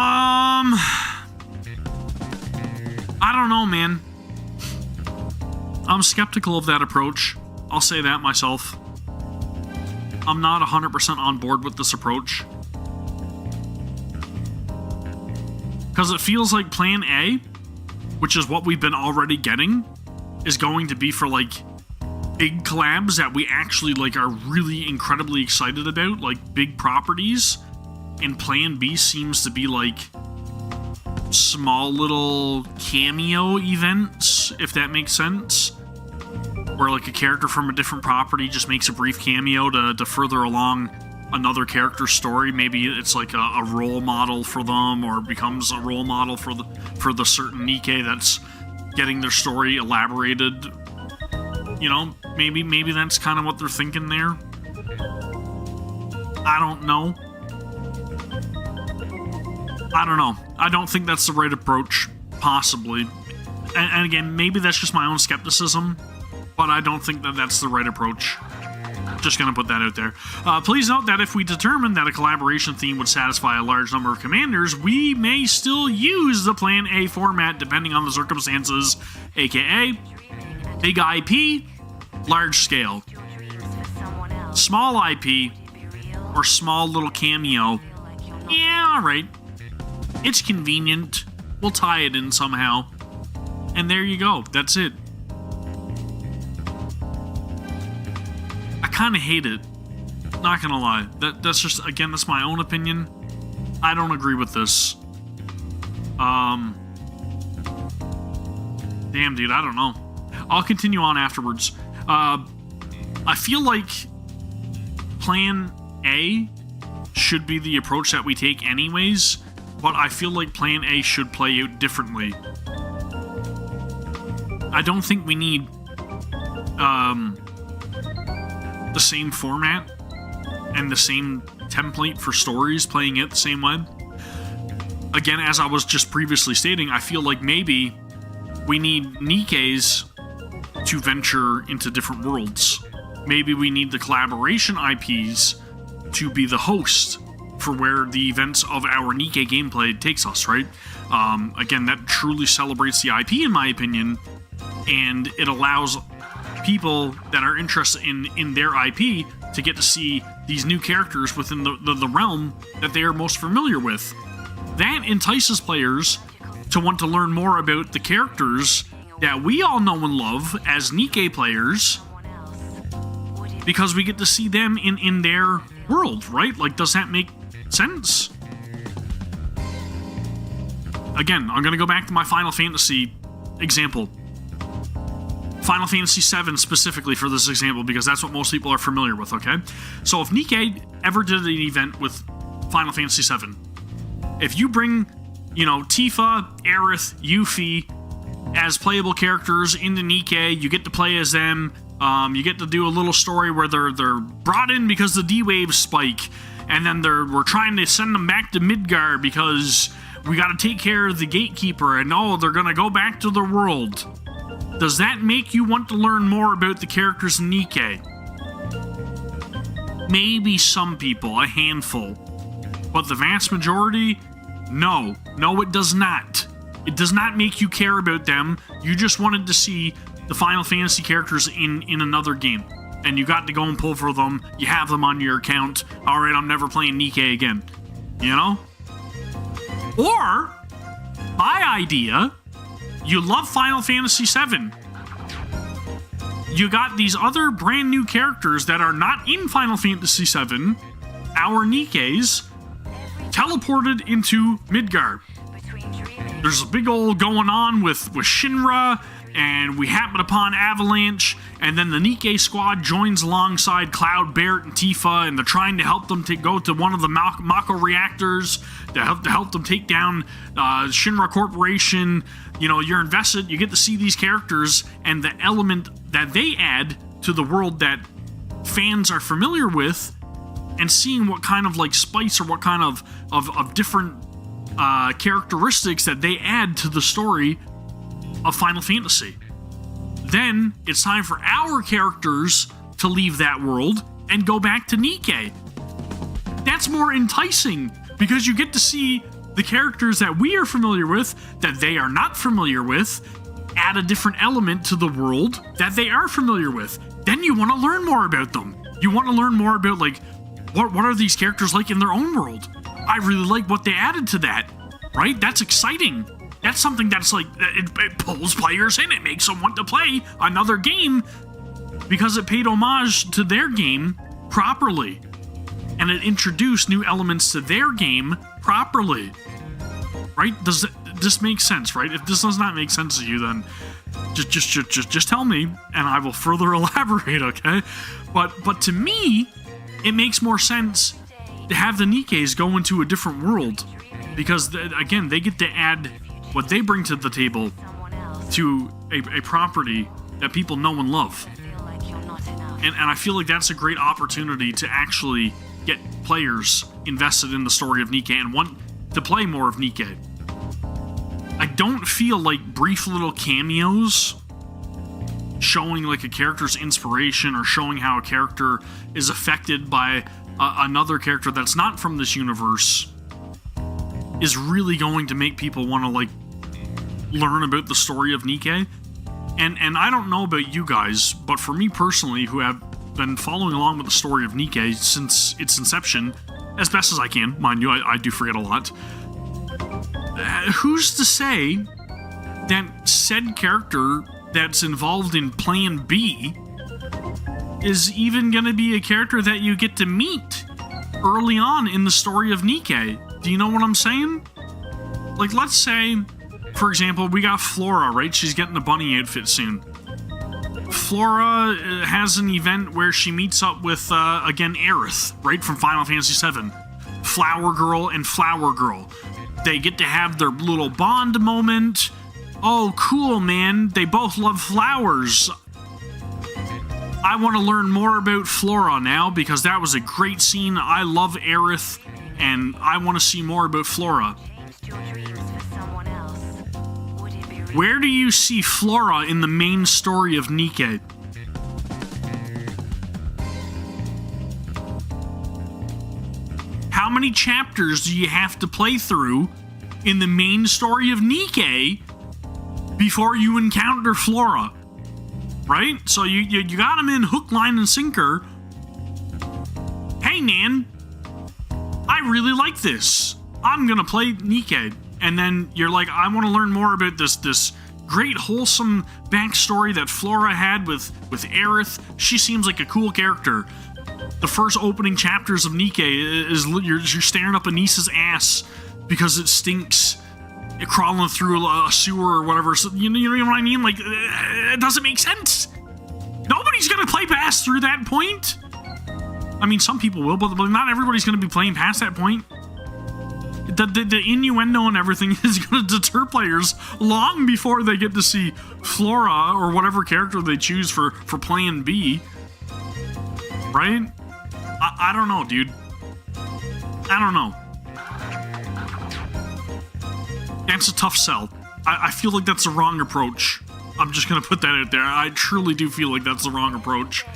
Speaker 1: I don't know, man. I'm skeptical of that approach. I'll say that myself. I'm not 100% on board with this approach. Because it feels like Plan A, which is what we've been already getting, is going to be for, like, big collabs that we actually, like, are really incredibly excited about, like big properties. And Plan B seems to be, like, small little cameo events, if that makes sense. Where, like, a character from a different property just makes a brief cameo to further along another character's story. Maybe it's like a role model for them, or becomes a role model for the certain NIKKE that's getting their story elaborated. You know, maybe that's kind of what they're thinking there. I don't know. I don't think that's the right approach, possibly. And again, maybe that's just my own skepticism, but I don't think that that's the right approach. Just gonna put that out there. Please note that if we determine that a collaboration theme would satisfy a large number of commanders, we may still use the Plan A format depending on the circumstances, aka big IP, large scale, small IP, or small little cameo. Yeah, alright. It's convenient. We'll tie it in somehow. And there you go. That's it. I kind of hate it. Not gonna lie. That's just, again, that's my own opinion. I don't agree with this. Damn, dude, I don't know. I'll continue on afterwards. I feel like Plan A should be the approach that we take anyways, but I feel like Plan A should play out differently. I don't think we need the same format and the same template for stories playing it the same way. Again, as I was just previously stating, I feel like maybe we need NIKKEs to venture into different worlds. Maybe we need the collaboration IPs to be the host for where the events of our NIKKE gameplay takes us, right? Again, that truly celebrates the IP, in my opinion, and it allows people that are interested in their IP to get to see these new characters within the realm that they are most familiar with. That entices players to want to learn more about the characters that we all know and love as NIKKE players, because we get to see them in their world, right? Like, does that make sense? Again, I'm going to go back to my Final Fantasy example. Final Fantasy VII specifically for this example, because that's what most people are familiar with, okay? So if NIKKE ever did an event with Final Fantasy VII, if you bring, Tifa, Aerith, Yuffie as playable characters into NIKKE, you get to play as them, you get to do a little story where they're brought in because the D-Waves spike, and then we're trying to send them back to Midgard because we got to take care of the gatekeeper, and they're going to go back to their world. Does that make you want to learn more about the characters in NIKKE? Maybe some people, a handful. But the vast majority? No, it does not. It does not make you care about them. You just wanted to see the Final Fantasy characters in another game. And you got to go and pull for them. You have them on your account. Alright, I'm never playing NIKKE again. Or, my idea, you love Final Fantasy VII. You got these other brand new characters that are not in Final Fantasy VII, our NIKKEs, teleported into Midgard. There's a big old going on with Shinra, and we happen upon Avalanche, and then the NIKKE squad joins alongside Cloud, Barret, and Tifa, and they're trying to help them go to one of the Mako reactors to help them take down Shinra Corporation. You're invested, you get to see these characters, and the element that they add to the world that fans are familiar with, and seeing what kind of spice or what kind of different characteristics that they add to the story of Final Fantasy. Then it's time for our characters to leave that world and go back to NIKKE. That's more enticing because you get to see the characters that we are familiar with that they are not familiar with, add a different element to the world that they are familiar with. Then you want to learn more about them. You want to learn more about what are these characters like in their own world. I really like what they added to that, right? That's exciting. That's something that's it pulls players in. It makes them want to play another game because it paid homage to their game properly. And it introduced new elements to their game properly. Right? Does this make sense, right? If this does not make sense to you, then just tell me and I will further elaborate, okay? But to me, it makes more sense to have the NIKKEs go into a different world because, again, they get to add what they bring to the table to a property that people know and love. And I feel like that's a great opportunity to actually get players invested in the story of NIKKE and want to play more of NIKKE. I don't feel like brief little cameos showing a character's inspiration or showing how a character is affected by another character that's not from this universe is really going to make people want to learn about the story of NIKKE. And I don't know about you guys, but for me personally, who have been following along with the story of NIKKE since its inception, as best as I can, mind you, I do forget a lot. Who's to say that said character that's involved in Plan B is even going to be a character that you get to meet early on in the story of NIKKE? Do you know what I'm saying? Let's say, for example, we got Flora, right? She's getting a bunny outfit soon. Flora has an event where she meets up with, again, Aerith, right, from Final Fantasy VII. Flower Girl and Flower Girl. They get to have their little bond moment. Oh, cool, man. They both love flowers. I want to learn more about Flora now because that was a great scene. I love Aerith, and I want to see more about Flora. Where do you see Flora in the main story of NIKKE? How many chapters do you have to play through in the main story of NIKKE before you encounter Flora? Right? So you got him in hook, line, and sinker. Hey, man, I really like this. I'm gonna play NIKKE. And then you're like, I want to learn more about this great wholesome backstory that Flora had with Aerith. She seems like a cool character. The first opening chapters of NIKKE is you're staring up Anissa's ass because it stinks, crawling through a sewer or whatever. So, you know what I mean? Like, it doesn't make sense. Nobody's gonna play past through that point. I mean, some people will, but not everybody's gonna be playing past that point. The innuendo and everything is going to deter players long before they get to see Flora or whatever character they choose for plan B. Right? I don't know, dude. I don't know. That's a tough sell. I feel like that's the wrong approach. I'm just going to put that out there. I truly do feel like that's the wrong approach.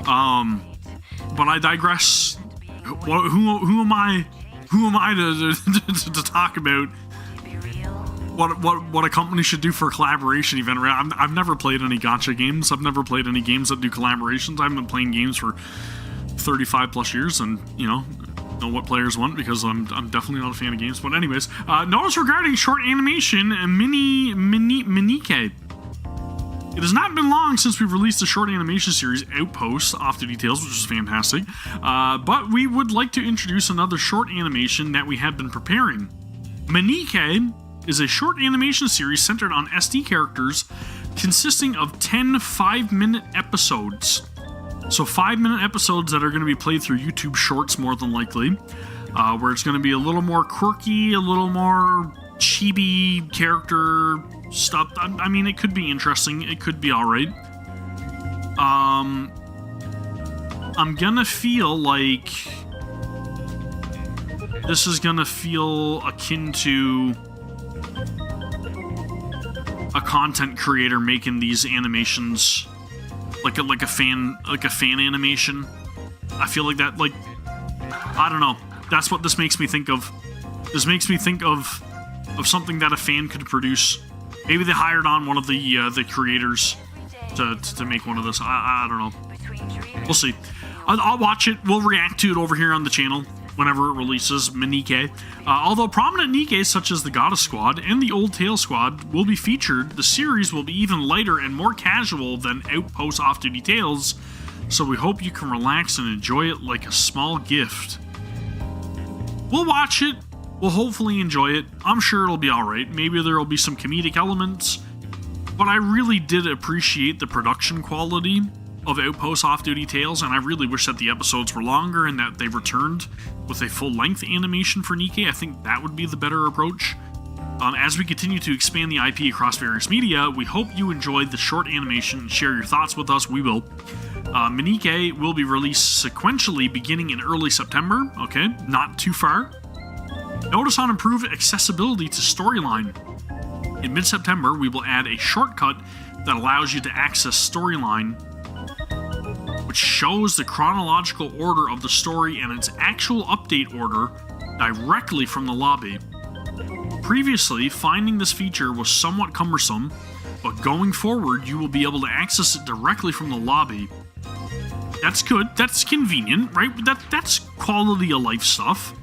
Speaker 1: But I digress. Who am I? Who am I to talk about what a company should do for a collaboration event? I've never played any gacha games. I've never played any games that do collaborations. I've been playing games for 35 plus years, and know what players want because I'm definitely not a fan of games. But anyways, notice regarding short animation and NIKKE. It has not been long since we've released the short animation series Outpost Off Duty Tales, which is fantastic. But we would like to introduce another short animation that we have been preparing. NIKKE is a short animation series centered on SD characters consisting of 10 5-minute episodes. So 5-minute episodes that are going to be played through YouTube Shorts more than likely, where it's going to be a little more quirky, a little more chibi character stuff. I mean, it could be interesting. It could be alright. I'm gonna feel like this is gonna feel akin to a content creator making these animations, like a fan animation. I feel like that, I don't know. That's what this makes me think of. This makes me think of something that a fan could produce. Maybe they hired on one of the creators to make one of this. I don't know. We'll see. I'll watch it. We'll react to it over here on the channel whenever it releases, NIKKE. Although prominent NIKKEs such as the Goddess Squad and the Old Tail Squad will be featured, the series will be even lighter and more casual than Outpost Off Duty Tales, so we hope you can relax and enjoy it like a small gift. We'll watch it. We'll hopefully enjoy it. I'm sure it'll be alright. Maybe there will be some comedic elements, but I really did appreciate the production quality of Outpost Off Duty Tales, and I really wish that the episodes were longer and that they returned with a full-length animation for NIKKE. I think that would be the better approach. As we continue to expand the IP across various media, we hope you enjoyed the short animation and share your thoughts with us. We will. NIKKE will be released sequentially beginning in early September. Okay, not too far. Notice on improved accessibility to storyline. In mid-September, we will add a shortcut that allows you to access storyline, which shows the chronological order of the story and its actual update order directly from the lobby. Previously, finding this feature was somewhat cumbersome, but going forward, you will be able to access it directly from the lobby. That's good. That's convenient, right? That's quality of life stuff.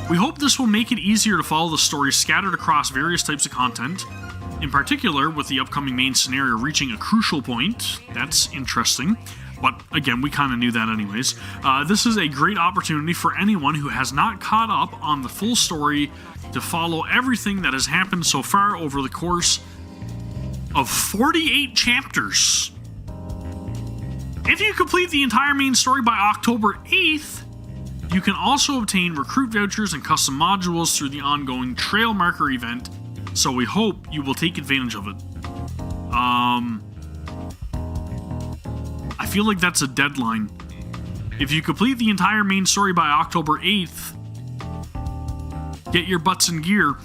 Speaker 1: We hope this will make it easier to follow the story scattered across various types of content, in particular with the upcoming main scenario reaching a crucial point. That's interesting, but again, we kind of knew that anyways. This is a great opportunity for anyone who has not caught up on the full story to follow everything that has happened so far over the course of 48 chapters. If you complete the entire main story by October 8th, you can also obtain recruit vouchers and custom modules through the ongoing Trail Marker event, so we hope you will take advantage of it. I feel like that's a deadline. If you complete the entire main story by October 8th, get your butts in gear.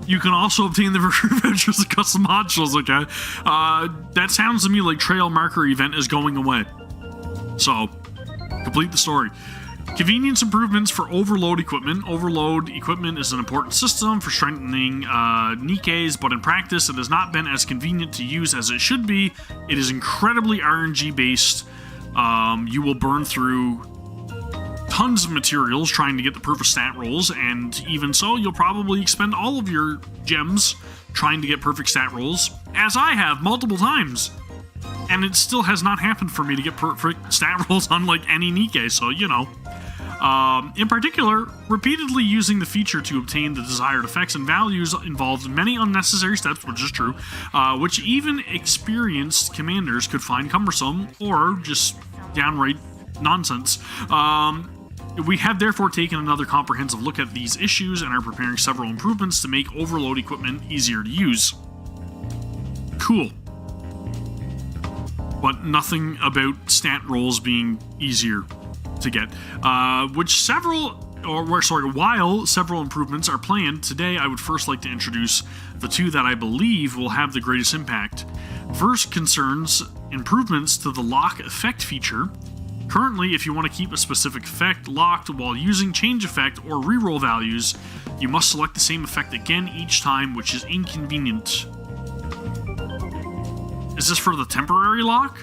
Speaker 1: You can also obtain the virtual adventures of custom modules, okay? That sounds to me like trail marker event is going away. So, complete the story. Convenience improvements for overload equipment. Overload equipment is an important system for strengthening NIKKEs, but in practice it has not been as convenient to use as it should be. It is incredibly RNG based. You will burn through tons of materials trying to get the perfect stat rolls, and even so, you'll probably expend all of your gems trying to get perfect stat rolls, as I have multiple times. And it still has not happened for me to get perfect stat rolls on like any NIKKE, so you know. In particular, repeatedly using the feature to obtain the desired effects and values involved many unnecessary steps, which is true, which even experienced commanders could find cumbersome or just downright nonsense. We have therefore taken another comprehensive look at these issues and are preparing several improvements to make overload equipment easier to use. Cool. But nothing about stat rolls being easier to get. While several improvements are planned, today I would first like to introduce the two that I believe will have the greatest impact. First concerns improvements to the lock effect feature. Currently, if you want to keep a specific effect locked while using change effect or reroll values, you must select the same effect again each time, which is inconvenient. Is this for the temporary lock?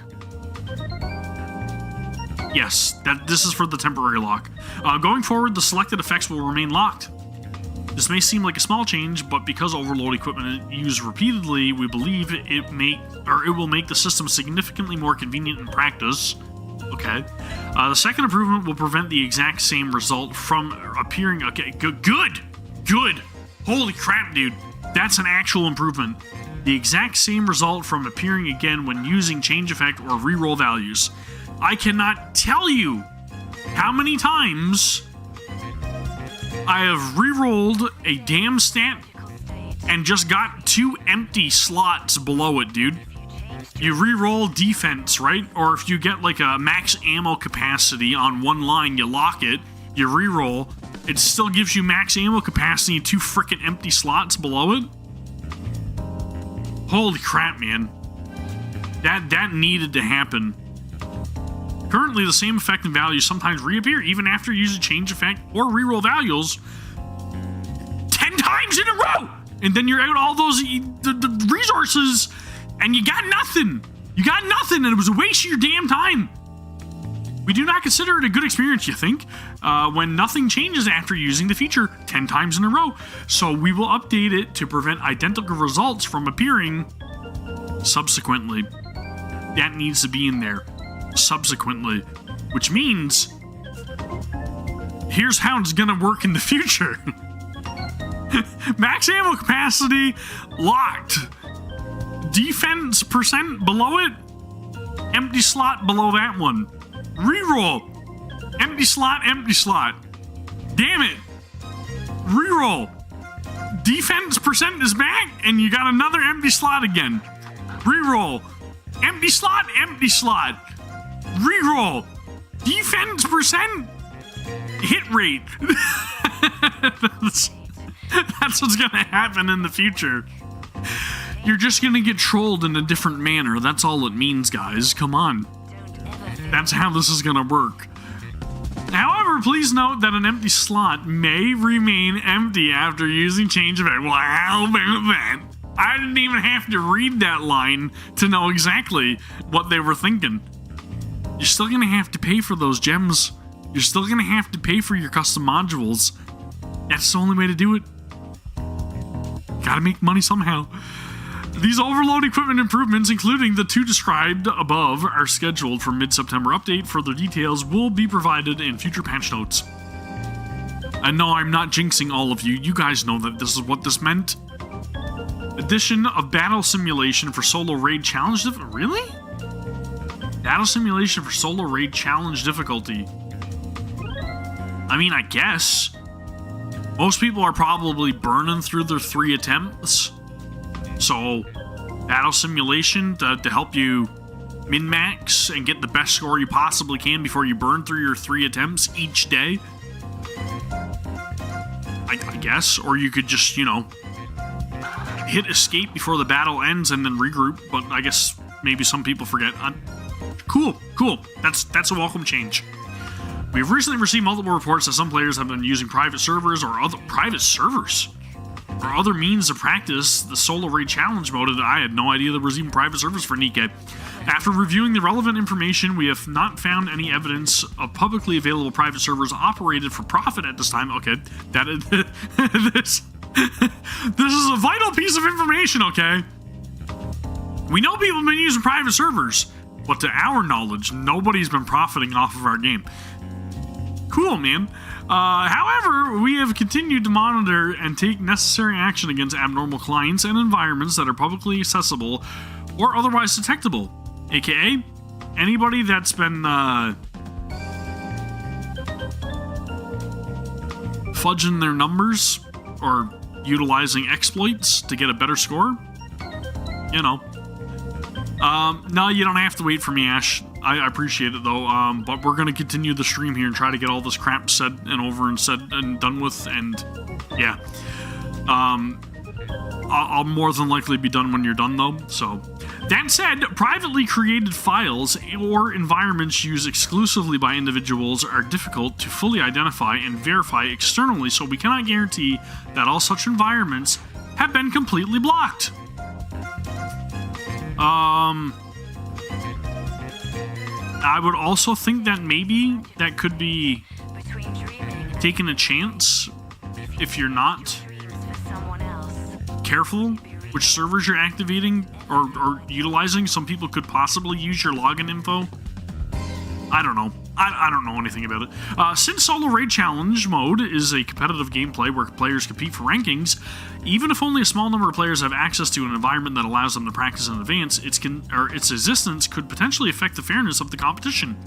Speaker 1: Yes, this is for the temporary lock. Going forward, the selected effects will remain locked. This may seem like a small change, but because overload equipment is used repeatedly, we believe it will make the system significantly more convenient in practice. Okay. The second improvement will prevent the exact same result from appearing. Okay, good. Holy crap, dude. That's an actual improvement. The exact same result from appearing again when using change effect or reroll values. I cannot tell you how many times I have rerolled a damn stat and just got 2 empty slots below it, dude. You reroll defense, right? Or if you get like a max ammo capacity on one line, you lock it, you reroll, it still gives you max ammo capacity and 2 frickin' empty slots below it. Holy crap, man. That needed to happen. Currently, the same effect and values sometimes reappear even after you use a change effect or reroll values 10 times in a row! And then you're out all those the resources and you got nothing. You got nothing, and it was a waste of your damn time. We do not consider it a good experience, you think, when nothing changes after using the feature 10 times in a row. So we will update it to prevent identical results from appearing subsequently. That needs to be in there. Subsequently. Which means, here's how it's gonna work in the future. Max ammo capacity locked. Defense percent below it, empty slot below that one. Reroll, empty slot. Damn it. Reroll. Defense percent is back, and you got another empty slot again. Reroll. Empty slot. Reroll. Defense percent. Hit rate. That's what's gonna happen in the future. You're just gonna get trolled in a different manner. That's all it means, guys. Come on. That's how this is gonna work. However, please note that an empty slot may remain empty after using change effect. Well, how about that? I didn't even have to read that line to know exactly what they were thinking. You're still gonna have to pay for those gems. You're still gonna have to pay for your custom modules. That's the only way to do it. Gotta make money somehow. These overload equipment improvements, including the 2 described above, are scheduled for mid-September update. Further details will be provided in future patch notes. I know I'm not jinxing all of you. You guys know that this is what this meant. Addition of battle simulation for solo raid challenge really? Battle simulation for solo raid challenge difficulty. I mean, I guess. Most people are probably burning through their 3 attempts. So, battle simulation to help you min-max and get the best score you possibly can before you burn through your 3 attempts each day. I guess. Or you could just, hit escape before the battle ends and then regroup, but I guess maybe some people forget. Cool. That's a welcome change. We've recently received multiple reports that some players have been using private servers or other means to practice the solo raid challenge mode. I had no idea there was even private servers for NIKKE. After reviewing the relevant information, we have not found any evidence of publicly available private servers operated for profit at this time. Okay, that is this is a vital piece of information. Okay, we know people have been using private servers, but to our knowledge, nobody's been profiting off of our game. Cool, man. However, we have continued to monitor and take necessary action against abnormal clients and environments that are publicly accessible or otherwise detectable, aka anybody that's been fudging their numbers or utilizing exploits to get a better score. You know. No, you don't have to wait for me, Ash. I appreciate it, though, but we're going to continue the stream here and try to get all this crap said and over and said and done with, and yeah. I'll more than likely be done when you're done, though, so. That said, privately created files or environments used exclusively by individuals are difficult to fully identify and verify externally, so we cannot guarantee that all such environments have been completely blocked. I would also think that maybe that could be taking a chance if you're not careful which servers you're activating or utilizing. Some people could possibly use your login info. I don't know. I don't know anything about it. Since Solo Raid Challenge mode is a competitive gameplay where players compete for rankings, even if only a small number of players have access to an environment that allows them to practice in advance, its existence could potentially affect the fairness of the competition.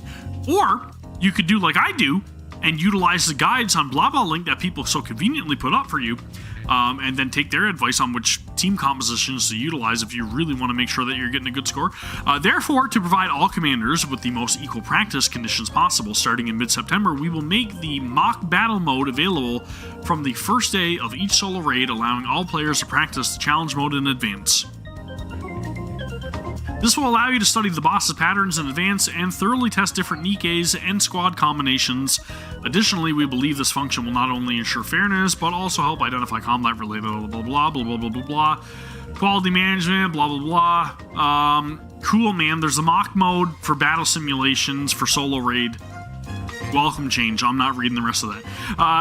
Speaker 1: Or you could do like I do and utilize the guides on blah blah link that people so conveniently put up for you, and then take their advice on which team compositions to utilize if you really want to make sure that you're getting a good score. Therefore, to provide all commanders with the most equal practice conditions possible, starting in mid-September, we will make the mock battle mode available from the first day of each solo raid, allowing all players to practice the challenge mode in advance. This will allow you to study the boss's patterns in advance and thoroughly test different NIKKEs and squad combinations. Additionally, we believe this function will not only ensure fairness, but also help identify combat-related blah blah blah blah blah blah blah blah, quality management, blah blah blah. Cool, man. There's a mock mode for battle simulations for solo raid. Welcome change. I'm not reading the rest of that.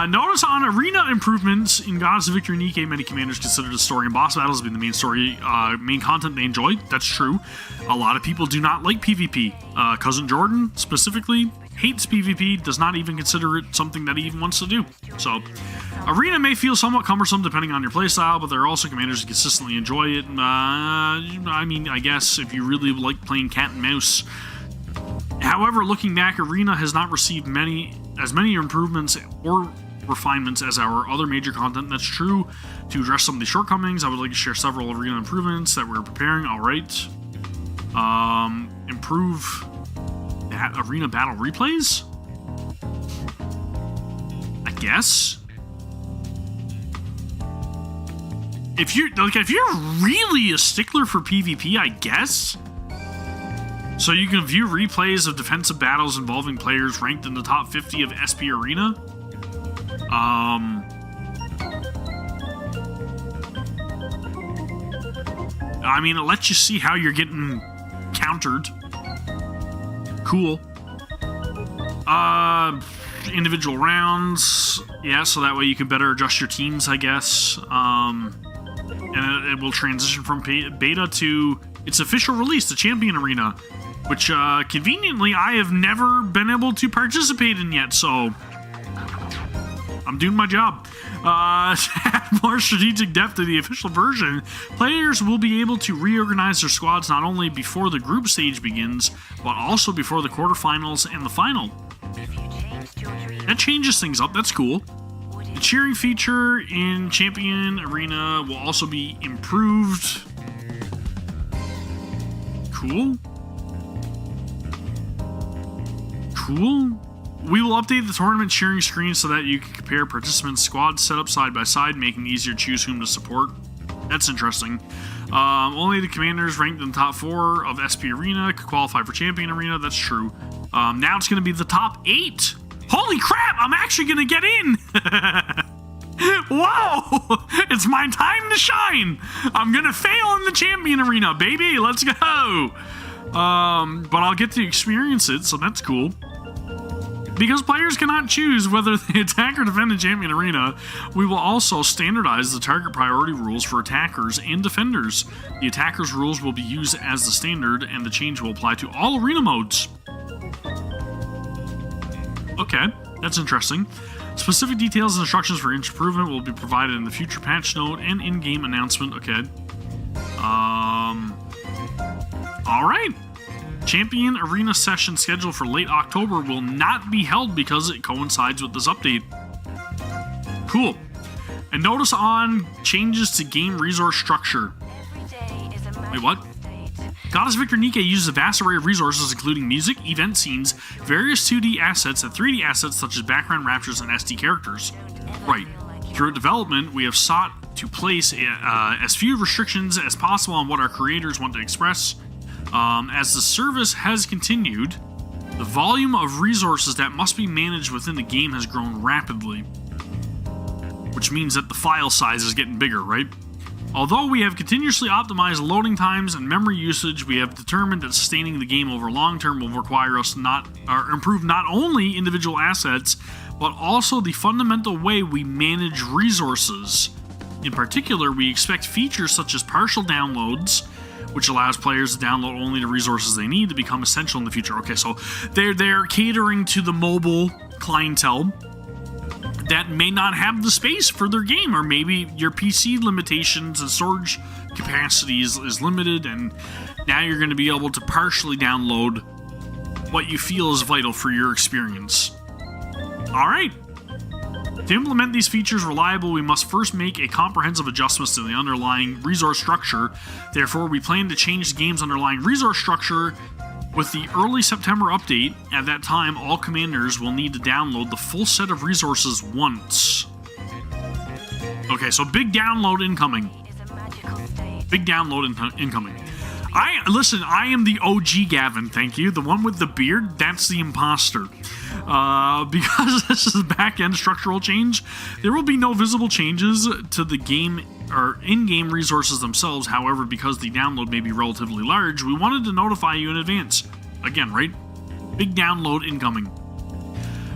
Speaker 1: Notice on arena improvements in Gods of Victory NIKKE, many commanders consider the story and boss battles being the main story, main content they enjoy. That's true. A lot of people do not like PvP. Cousin Jordan, specifically, hates PvP, does not even consider it something that he even wants to do. So, arena may feel somewhat cumbersome depending on your playstyle, but there are also commanders who consistently enjoy it. I mean, I guess if you really like playing cat and mouse. However, looking back, Arena has not received as many improvements or refinements as our other major content. That's true. To address some of the shortcomings, I would like to share several Arena improvements that we're preparing. Alright. Improve that Arena battle replays? I guess? If you're really a stickler for PvP, I guess? So you can view replays of defensive battles involving players ranked in the top 50 of SP Arena. I mean, it lets you see how you're getting countered. Cool. Individual rounds. Yeah, so that way you can better adjust your teams, I guess. And it will transition from beta to its official release, the Champion Arena, which, conveniently, I have never been able to participate in yet, so I'm doing my job. To add more strategic depth to the official version, players will be able to reorganize their squads not only before the group stage begins, but also before the quarterfinals and the final. That changes things up, that's cool. The cheering feature in Champion Arena will also be improved. Cool. We will update the tournament cheering screen so that you can compare participants' squads set up side by side, making it easier to choose whom to support. That's interesting. Only the commanders ranked in the top 4 of SP Arena could qualify for Champion Arena. That's true. Now it's going to be the top 8. Holy crap! I'm actually going to get in! Whoa! It's my time to shine! I'm going to fail in the Champion Arena, baby! Let's go! But I'll get to experience it, so that's cool. Because players cannot choose whether they attack or defend in Champion Arena, we will also standardize the target priority rules for attackers and defenders. The attackers' rules will be used as the standard, and the change will apply to all arena modes. Okay, that's interesting. Specific details and instructions for each improvement will be provided in the future patch note and in-game announcement. Okay. Alright. Champion Arena session scheduled for late October will not be held because it coincides with this update. Cool. And notice on changes to game resource structure. Wait, what? Goddess Victor NIKKE uses a vast array of resources including music, event scenes, various 2D assets, and 3D assets such as background raptures and SD characters. Right. Throughout development, we have sought to place as few restrictions as possible on what our creators want to express. As the service has continued, the volume of resources that must be managed within the game has grown rapidly. Which means that the file size is getting bigger, right? Although we have continuously optimized loading times and memory usage, we have determined that sustaining the game over long term will require us improve not only individual assets, but also the fundamental way we manage resources. In particular, we expect features such as partial downloads, which allows players to download only the resources they need, to become essential in the future. Okay, so they're catering to the mobile clientele that may not have the space for their game, or maybe your PC limitations and storage capacity is limited, and now you're going to be able to partially download what you feel is vital for your experience. Alright. To implement these features reliably, we must first make a comprehensive adjustments to the underlying resource structure. Therefore, we plan to change the game's underlying resource structure with the early September update. At that time, all commanders will need to download the full set of resources once. Okay, so big download incoming. Big download incoming. I am the OG Gavin, thank you. The one with the beard, that's the imposter. Because this is a back-end structural change, there will be no visible changes to the game or in-game resources themselves. However, because the download may be relatively large, we wanted to notify you in advance. Again, right? Big download incoming.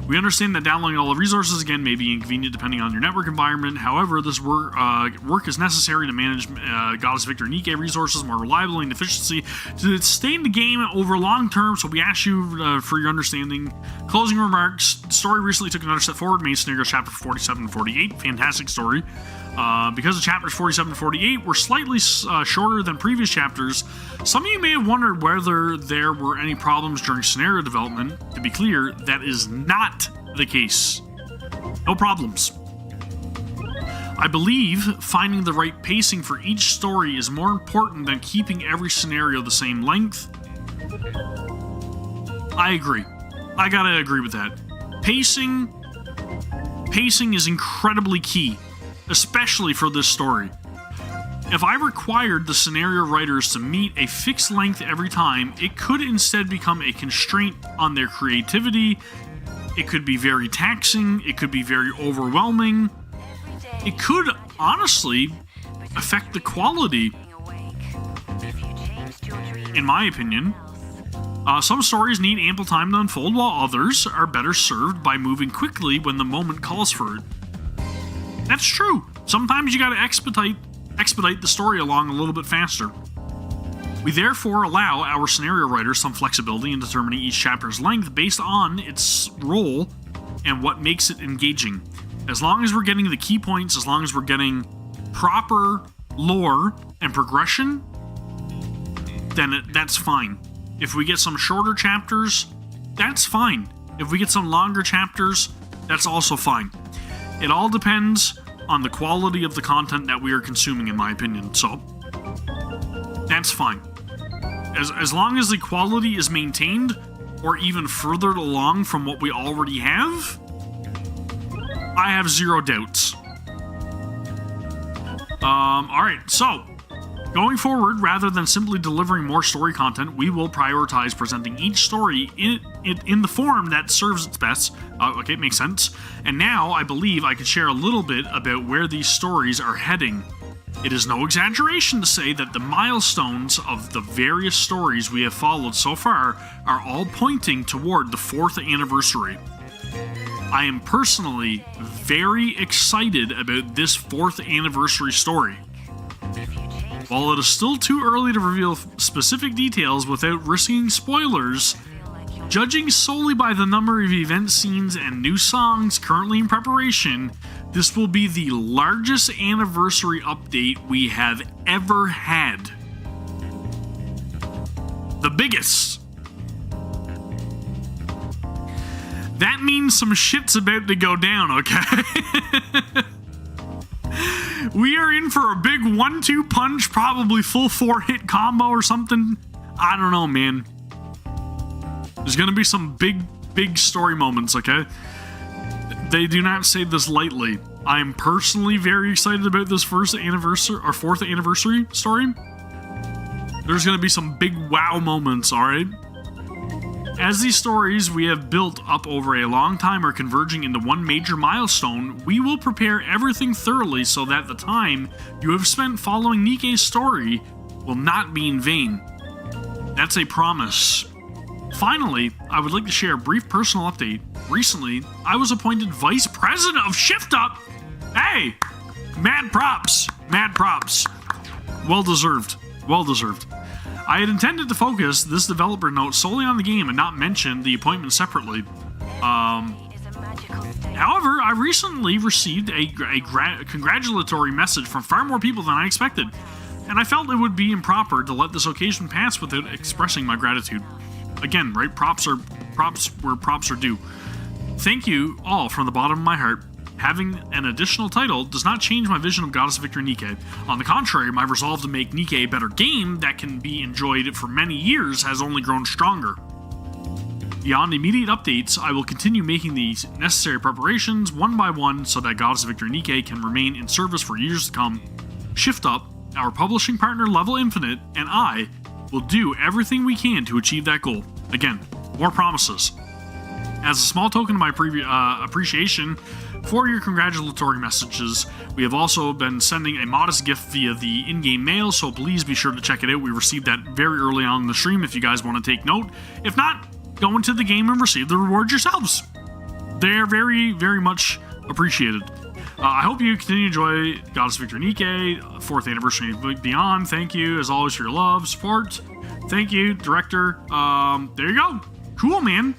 Speaker 1: We understand that downloading all the resources again may be inconvenient depending on your network environment. However, this work is necessary to manage Goddess Victor NIKKE resources more reliably and efficiency to sustain the game over long term. So we ask you for your understanding. Closing remarks. The story recently took another step forward. Main scenario chapter 47 and 48. Fantastic story. Because the chapters 47 and 48 were slightly shorter than previous chapters, some of you may have wondered whether there were any problems during scenario development. To be clear, that is not the case. No problems. I believe finding the right pacing for each story is more important than keeping every scenario the same length. I agree. I gotta agree with that. Pacing is incredibly key, especially for this story. If I required the scenario writers to meet a fixed length every time, it could instead become a constraint on their creativity. It could be very taxing, it could be very overwhelming. It could, honestly, affect the quality, in my opinion. Some stories need ample time to unfold, while others are better served by moving quickly when the moment calls for it. That's true. Sometimes you gotta expedite the story along a little bit faster. We therefore allow our scenario writers some flexibility in determining each chapter's length based on its role and what makes it engaging. As long as we're getting the key points, as long as we're getting proper lore and progression, then that's fine. If we get some shorter chapters, that's fine. If we get some longer chapters, that's also fine. It all depends on the quality of the content that we are consuming, in my opinion. So, that's fine. As long as the quality is maintained, or even furthered along from what we already have, I have zero doubts. Alright, so going forward, rather than simply delivering more story content, we will prioritize presenting each story in the form that serves its best. Okay, makes sense. And now, I believe I could share a little bit about where these stories are heading. It is no exaggeration to say that the milestones of the various stories we have followed so far are all pointing toward the 4th anniversary. I am personally very excited about this 4th anniversary story. While it is still too early to reveal specific details without risking spoilers, judging solely by the number of event scenes and new songs currently in preparation, this will be the largest anniversary update we have ever had. The biggest. That means some shit's about to go down, okay? We are in for a big 1-2 punch, probably full 4-hit combo or something. I don't know, man. There's gonna be some big story moments, okay? They do not say this lightly. I am personally very excited about this 4th anniversary story. There's gonna be some big wow moments, alright? As these stories we have built up over a long time are converging into one major milestone, we will prepare everything thoroughly so that the time you have spent following NIKKE's story will not be in vain. That's a promise. Finally, I would like to share a brief personal update. Recently, I was appointed Vice President of Shift Up. Hey! Mad props. Mad props. Well deserved. Well deserved. I had intended to focus this developer note solely on the game and not mention the appointment separately. However, I recently received a congratulatory message from far more people than I expected, and I felt it would be improper to let this occasion pass without expressing my gratitude. Again, right? Props where props are due. Thank you all from the bottom of my heart. Having an additional title does not change my vision of Goddess of Victory NIKKE. On the contrary, my resolve to make NIKKE a better game that can be enjoyed for many years has only grown stronger. Beyond immediate updates, I will continue making these necessary preparations one by one so that Goddess of Victory NIKKE can remain in service for years to come. Shift Up, our publishing partner Level Infinite, and I will do everything we can to achieve that goal. Again, more promises. As a small token of my appreciation for your congratulatory messages, we have also been sending a modest gift via the in-game mail, so please be sure to check it out. We received that very early on in the stream if you guys want to take note. If not, go into the game and receive the rewards yourselves. They're very, very much appreciated. I hope you continue to enjoy Goddess of Victory NIKKE, 4th anniversary and beyond. Thank you, as always, for your love, support. Thank you, director. There you go. Cool, man.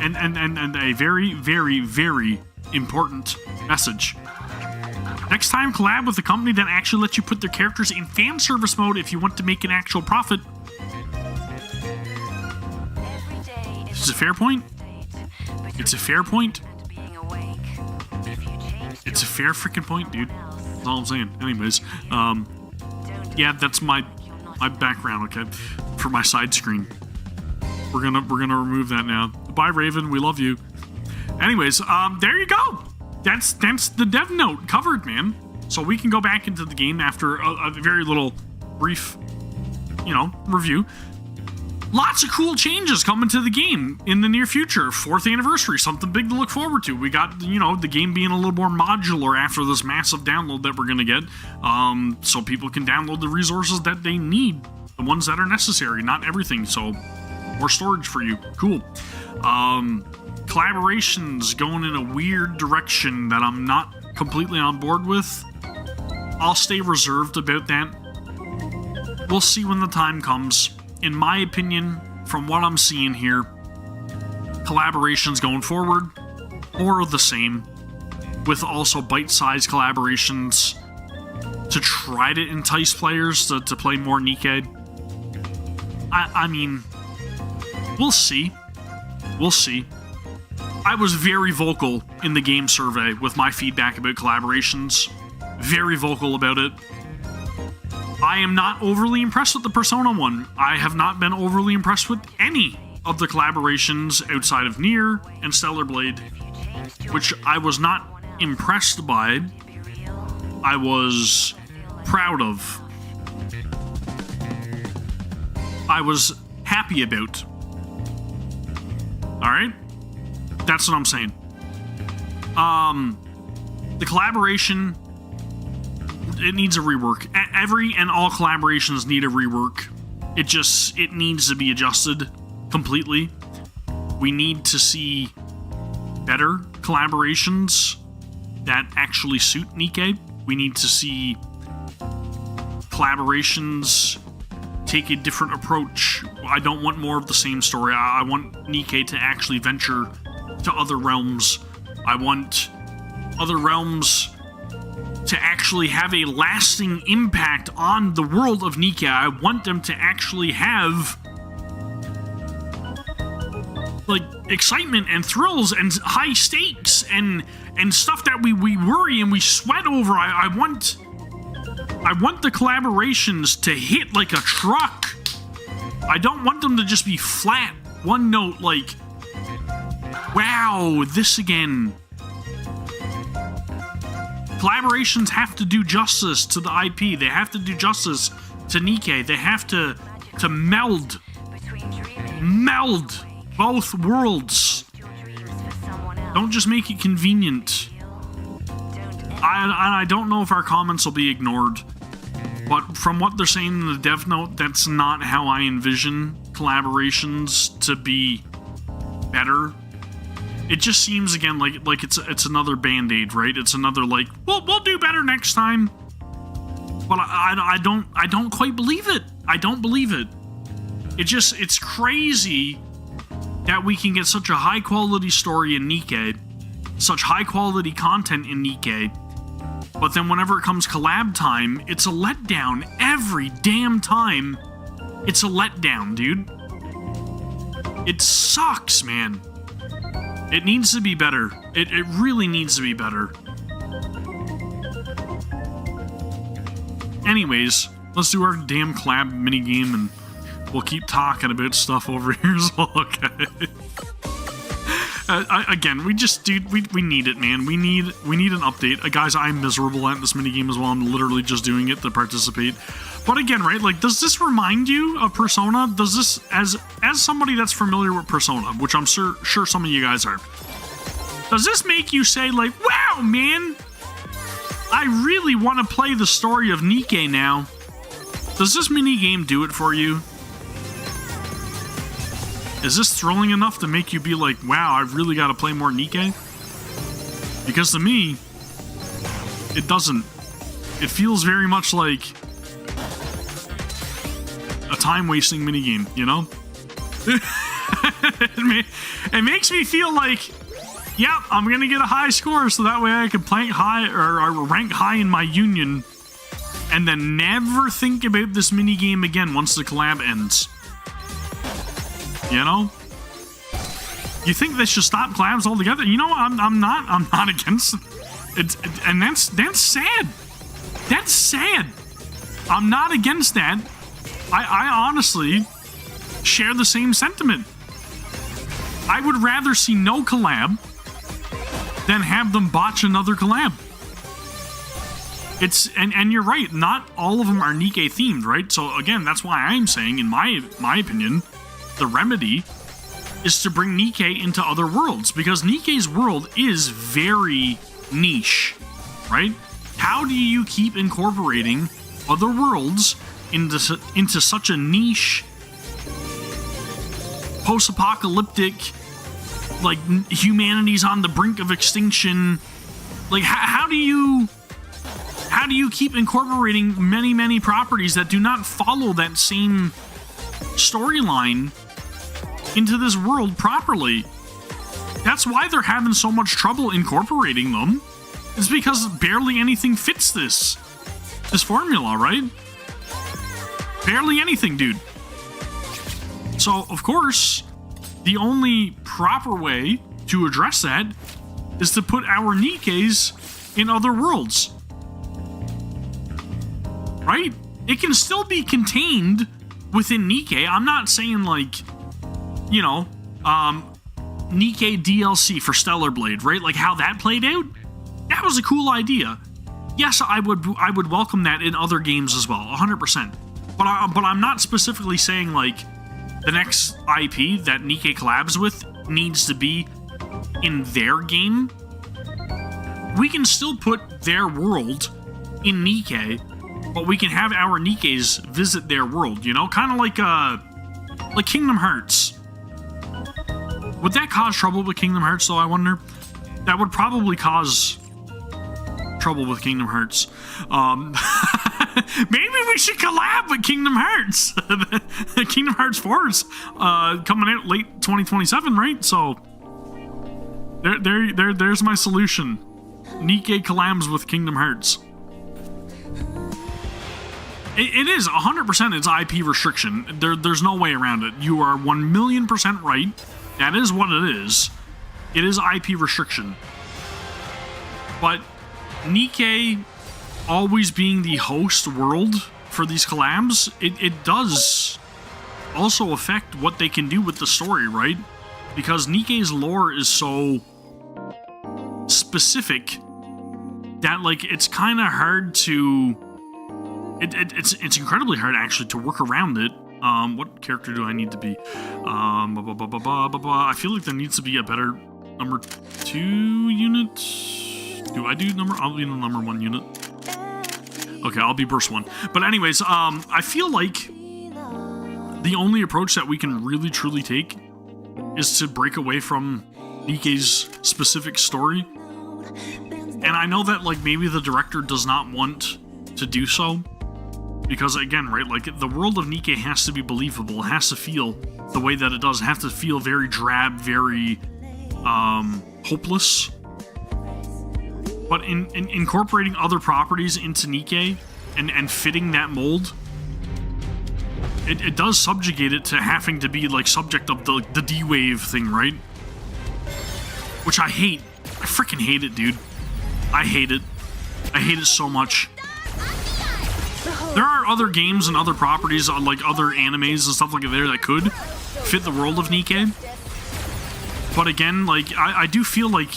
Speaker 1: And a very, very, very important message. Next time, collab with a company that actually lets you put their characters in fan service mode if you want to make an actual profit. It's a fair point. It's a fair point. It's a fair freaking point, dude. That's all I'm saying. Anyways, yeah, that's my background, okay, for my side screen. We're gonna remove that now. Bye, Raven. We love you. Anyways, there you go. That's the dev note covered, man. So we can go back into the game after a very little brief, review. Lots of cool changes coming to the game in the near future. 4th anniversary, something big to look forward to. We got, the game being a little more modular after this massive download that we're going to get. So people can download the resources that they need, the ones that are necessary, not everything. So more storage for you. Cool. Collaborations going in a weird direction that I'm not completely on board with. I'll stay reserved about that. We'll see when the time comes. In my opinion, from what I'm seeing here, collaborations going forward, more of the same, with also bite-sized collaborations to try to entice players to play more NIKKE. I mean, we'll see. We'll see. I was very vocal in the game survey with my feedback about collaborations. Very vocal about it. I am not overly impressed with the Persona 1. I have not been overly impressed with any of the collaborations outside of Nier and Stellar Blade, which I was not impressed by. I was proud of. I was happy about. Alright? That's what I'm saying. The collaboration, it needs a rework. Every and all collaborations need a rework. It needs to be adjusted completely. We need to see better collaborations that actually suit NIKKE. We need to see collaborations take a different approach. I don't want more of the same story. I want NIKKE to actually venture to other realms. I want other realms to actually have a lasting impact on the world of NIKKE. I want them to actually have like excitement and thrills and high stakes and stuff that we worry and we sweat over. I want the collaborations to hit like a truck. I don't want them to just be flat, one note, like, wow, this again. Collaborations have to do justice to the IP. They have to do justice to NIKKE. They have to meld both worlds. Don't just make it convenient. I don't know if our comments will be ignored, but from what they're saying in the dev note, that's not how I envision collaborations to be better. It just seems again like it's another band-aid, right? It's another like, we'll do better next time. But I don't quite believe it. I don't believe it. It's crazy that we can get such a high quality story in NIKKE, such high quality content in NIKKE, but then whenever it comes collab time, it's a letdown every damn time. It's a letdown, dude. It sucks, man. It needs to be better. It really needs to be better. Anyways, let's do our damn collab minigame and we'll keep talking about stuff over here as well, okay? Again, we need it, man. We need an update. Guys, I'm miserable at this minigame as well. I'm literally just doing it to participate. But again, right, like, does this remind you of Persona? Does this, as somebody that's familiar with Persona, which I'm sure some of you guys are, does this make you say, like, wow, man, I really want to play the story of NIKKE now? Does this minigame do it for you? Is this thrilling enough to make you be like, wow, I've really got to play more NIKKE? Because to me, it doesn't. It feels very much like a time-wasting minigame, you know? It makes me feel like, yep, I'm going to get a high score so that way I can rank high in my union and then never think about this minigame again once the collab ends. You know? You think they should stop collabs altogether? You know what? I'm not against it. And that's sad. That's sad. I'm not against that. I honestly share the same sentiment. I would rather see no collab than have them botch another collab. And you're right, not all of them are NIKKE themed, right? So again, that's why I'm saying, in my opinion, the remedy is to bring NIKKE into other worlds, because NIKKE's world is very niche, right? How do you keep incorporating other worlds into such a niche, post-apocalyptic, like, humanity's on the brink of extinction? Like, how do you keep incorporating many properties that do not follow that same storyline into this world properly? That's why they're having so much trouble incorporating them. It's because barely anything fits this formula, right? Barely anything, dude. So, of course, the only proper way to address that is to put our NIKKEs in other worlds. Right? It can still be contained within NIKKE. I'm not saying, like, you know, NIKKE DLC for Stellar Blade, right? Like how that played out? That was a cool idea. yes, I would welcome that in other games as well, 100%. But I'm not specifically saying like the next IP that NIKKE collabs with needs to be in their game. We can still put their world in NIKKE, but we can have our NIKKEs visit their world, you know? Kind of like Kingdom Hearts. Would that cause trouble with Kingdom Hearts, though, I wonder? That would probably cause trouble with Kingdom Hearts. Maybe we should collab with Kingdom Hearts. Kingdom Hearts 4 is coming out late 2027, right? So there's my solution. NIKKE collabs with Kingdom Hearts. It is 100%. It's IP restriction. There's no way around it. You are 1,000,000% right. That is what it is. It is IP restriction. But NIKKE always being the host world for these collabs, it does also affect what they can do with the story, right? Because NIKKE's lore is so specific that, like, it's kind of hard to... It's incredibly hard, actually, to work around it. What character do I need to be? I feel like there needs to be a better number 2 unit. Do I do number? I'll be in the number 1 unit. Okay, I'll be burst 1. But anyways, I feel like the only approach that we can really truly take is to break away from NIKKE's specific story. And I know that, like, maybe the director does not want to do so. Because, again, right, like, the world of NIKKE has to be believable. It has to feel the way that it does. It has to feel very drab, very hopeless. But in incorporating other properties into NIKKE and fitting that mold, it does subjugate it to having to be, like, subject of the D-Wave thing, right? Which I hate. I freaking hate it, dude. I hate it. I hate it so much. There are other games and other properties, like other animes and stuff like that, that could fit the world of NIKKE. But again, like, I do feel like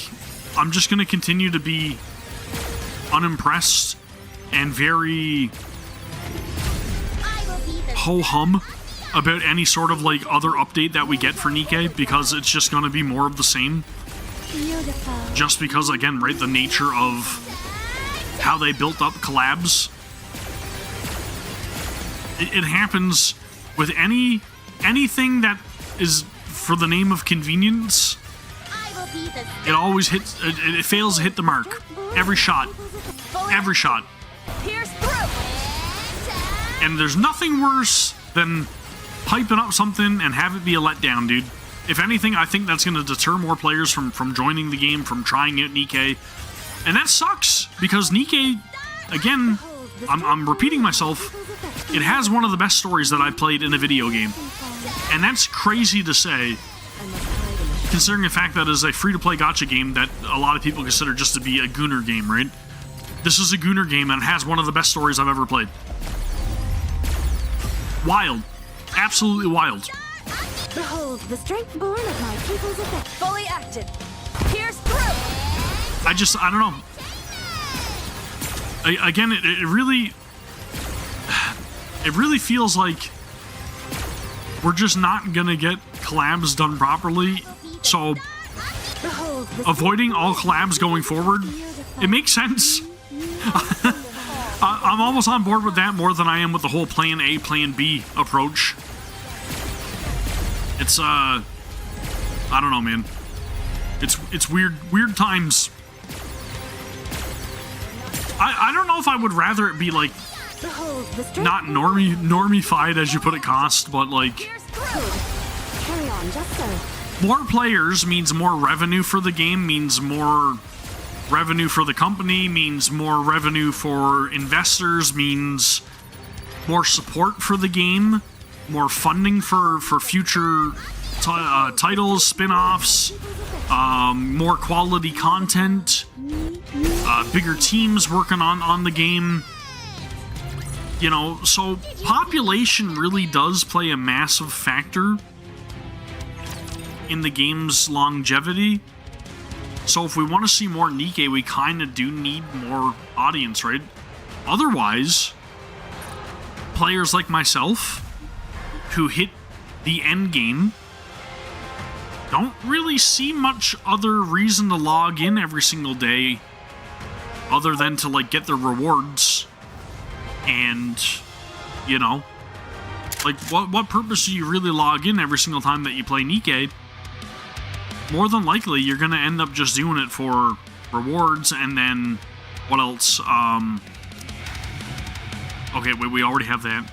Speaker 1: I'm just going to continue to be unimpressed and very ho-hum about any sort of, like, other update that we get for NIKKE, because it's just going to be more of the same. Just because, again, right, the nature of how they built up collabs. It happens with anything that is for the name of convenience. It always hits. It fails to hit the mark. Every shot. Every shot. And there's nothing worse than hyping up something and have it be a letdown, dude. If anything, I think that's going to deter more players from joining the game, from trying out NIKKE. And that sucks, because NIKKE, again, I'm repeating myself, it has one of the best stories that I've played in a video game. And that's crazy to say, considering the fact that it's a free-to-play gacha game that a lot of people consider just to be a Gooner game, right? This is a Gooner game and it has one of the best stories I've ever played. Wild. Absolutely wild.
Speaker 3: Behold, the strength born of my people's effect. Fully active. Pierce through.
Speaker 1: I don't know. Again, it really feels like we're just not gonna get collabs done properly. So avoiding all collabs going forward, it makes sense. I'm almost on board with that more than I am with the whole plan A, plan B approach. It's I don't know, man. It's weird times. I don't know if I would rather it be like not normified, as you put it, cost, but like more players means more revenue for the game, means more revenue for the company, means more revenue for investors, means more support for the game, more funding for future titles, spin-offs, more quality content, bigger teams working on the game. You know, so population really does play a massive factor in the game's longevity. So if we want to see more NIKKE, we kind of do need more audience, right? Otherwise, players like myself who hit the end game don't really see much other reason to log in every single day other than to like get their rewards. And, you know, like what purpose do you really log in every single time that you play NIKKE? More than likely you're gonna end up just doing it for rewards. And then what else? Okay, wait, we already have that.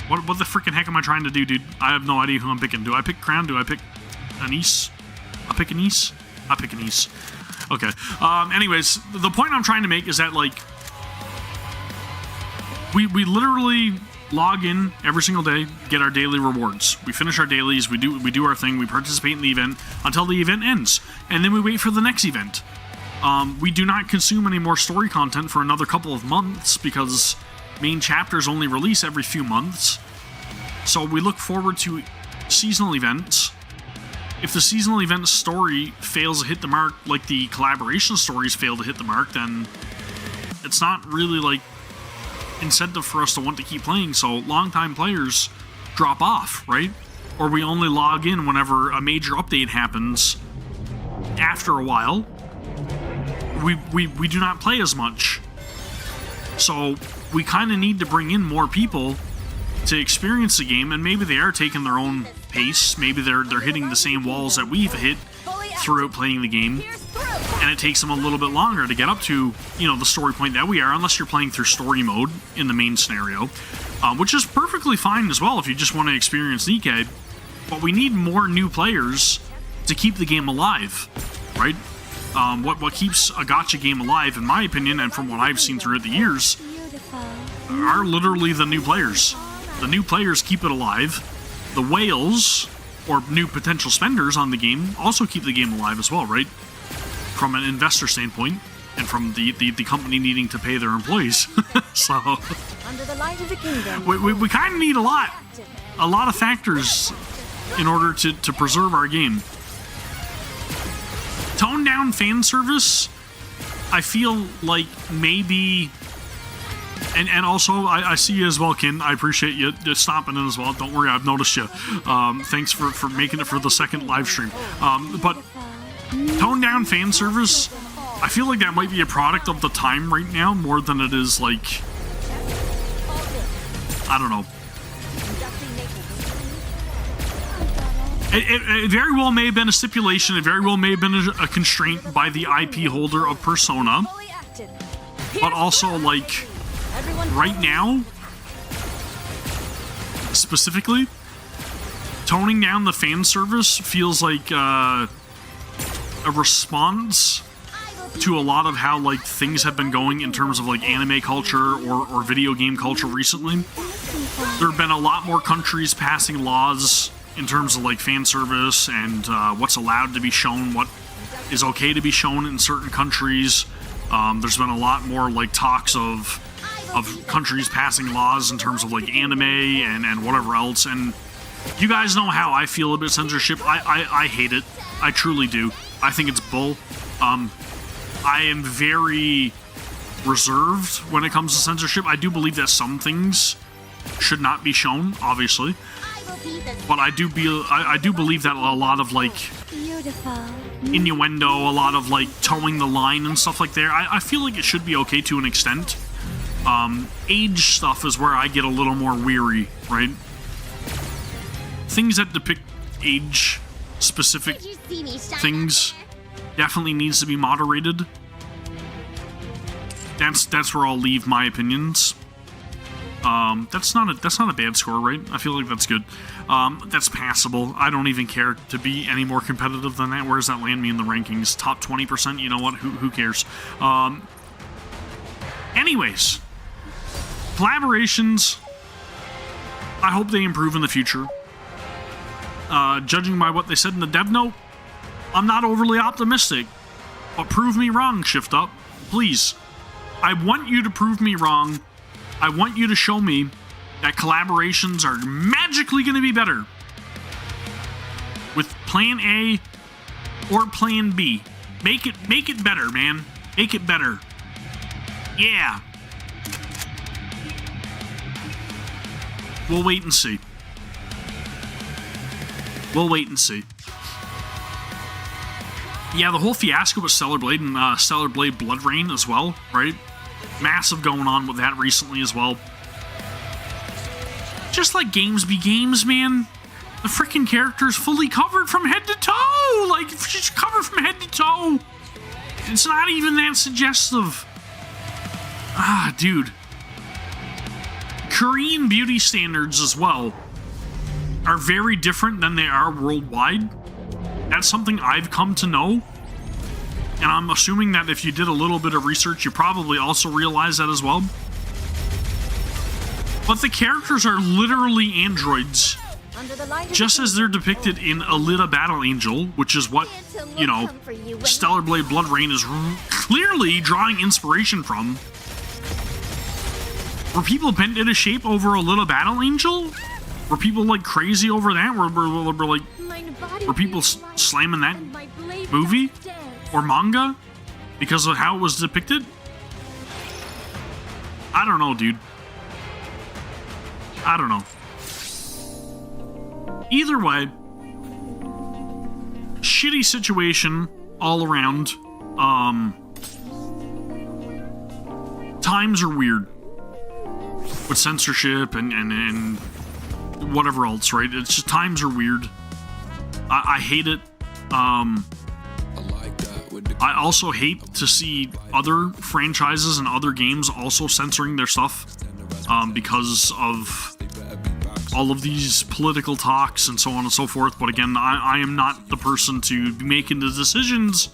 Speaker 1: What the freaking heck am I trying to do, dude? I have no idea who I'm picking. Do I pick Crown? Do I pick Anise? I pick Anise? I pick Anise. Okay. Anyways, the point I'm trying to make is that, like, we literally log in every single day, get our daily rewards. We finish our dailies, we do our thing, we participate in the event until the event ends, and then we wait for the next event. We do not consume any more story content for another couple of months because main chapters only release every few months. So we look forward to seasonal events. If the seasonal event story fails to hit the mark, like the collaboration stories fail to hit the mark, then it's not really like incentive for us to want to keep playing. So longtime players drop off, right? Or we only log in whenever a major update happens. After a while, we do not play as much. So we kind of need to bring in more people to experience the game, and maybe they are taking their own pace. Maybe they're hitting the same walls that we've hit throughout playing the game, and it takes them a little bit longer to get up to, you know, the story point that we are, unless you're playing through story mode in the main scenario, which is perfectly fine as well if you just want to experience NIKKE. But we need more new players to keep the game alive, right? What keeps a gacha game alive, in my opinion, and from what I've seen throughout the years, are literally the new players. The new players keep it alive. The whales, or new potential spenders on the game, also keep the game alive as well, right? From an investor standpoint, and from the company needing to pay their employees. So,
Speaker 3: Under the light of the kingdom.
Speaker 1: we kind of need a lot of factors in order to preserve our game. Tone down fan service, I feel like maybe. And also, I see you as well, Ken. I appreciate you just stopping in as well. Don't worry, I've noticed you. Thanks for making it for the second live stream. But tone down fan service, I feel like that might be a product of the time right now more than it is, like, I don't know. It very well may have been a stipulation. It very well may have been a constraint by the IP holder of Persona. But also, like, right now, specifically, toning down the fan service feels like a response to a lot of how, like, things have been going in terms of, like, anime culture or video game culture recently. There have been a lot more countries passing laws in terms of, like, fan service and what's allowed to be shown, what is okay to be shown in certain countries. There's been a lot more, like, talks of countries passing laws in terms of, like, anime and whatever else. And you guys know how I feel about censorship. I hate it. I truly do. I think it's bull. I am very reserved when it comes to censorship. I do believe that some things should not be shown, obviously. But I do believe that a lot of, like, innuendo, a lot of, like, towing the line and stuff like that, I feel like it should be okay to an extent. Age stuff is where I get a little more weary, right? Things that depict age-specific things definitely needs to be moderated. That's where I'll leave my opinions. That's not a bad score, right? I feel like that's good. That's passable. I don't even care to be any more competitive than that. Where does that land me in the rankings? Top 20%? You know what? Who cares? Anyways, collaborations, I hope they improve in the future. Judging by what they said in the dev note, I'm not overly optimistic. But prove me wrong, Shift Up. Please. I want you to prove me wrong. I want you to show me that collaborations are magically going to be better with Plan A or Plan B. Make it better, man. Make it better. Yeah. We'll wait and see. We'll wait and see. Yeah, the whole fiasco with Stellar Blade and Stellar Blade Blood Rain as well, right? Massive going on with that recently as well. Just like games be games, man. The freaking character's fully covered from head to toe. Like, she's covered from head to toe. It's not even that suggestive. Ah, dude. Korean beauty standards as well are very different than they are worldwide. That's something I've come to know. And I'm assuming that if you did a little bit of research, you probably also realize that as well. But the characters are literally androids. Just as they're depicted in Alita Battle Angel, which is what, you know, Stellar Blade Blood Rain is clearly drawing inspiration from. Were people bent into shape over Alita Battle Angel? Were people like crazy over that? Were people slamming that movie or manga because of how it was depicted? I don't know, dude. I don't know. Either way, shitty situation all around. Times are weird with censorship and whatever else, right? It's just times are weird. I hate it. I also hate to see other franchises and other games also censoring their stuff because of all of these political talks and so on and so forth. But again, I am not the person to be making the decisions.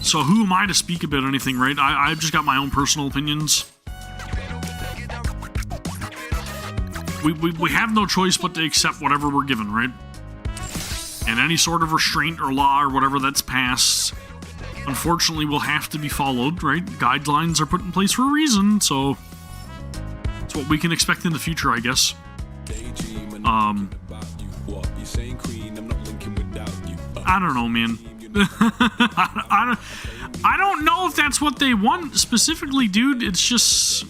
Speaker 1: So who am I to speak about anything, right? I've just got my own personal opinions. We have no choice but to accept whatever we're given, right? And any sort of restraint or law or whatever that's passed, unfortunately, will have to be followed, right? Guidelines are put in place for a reason, so it's what we can expect in the future, I guess. I don't know, man. I don't know if that's what they want specifically, dude. It's just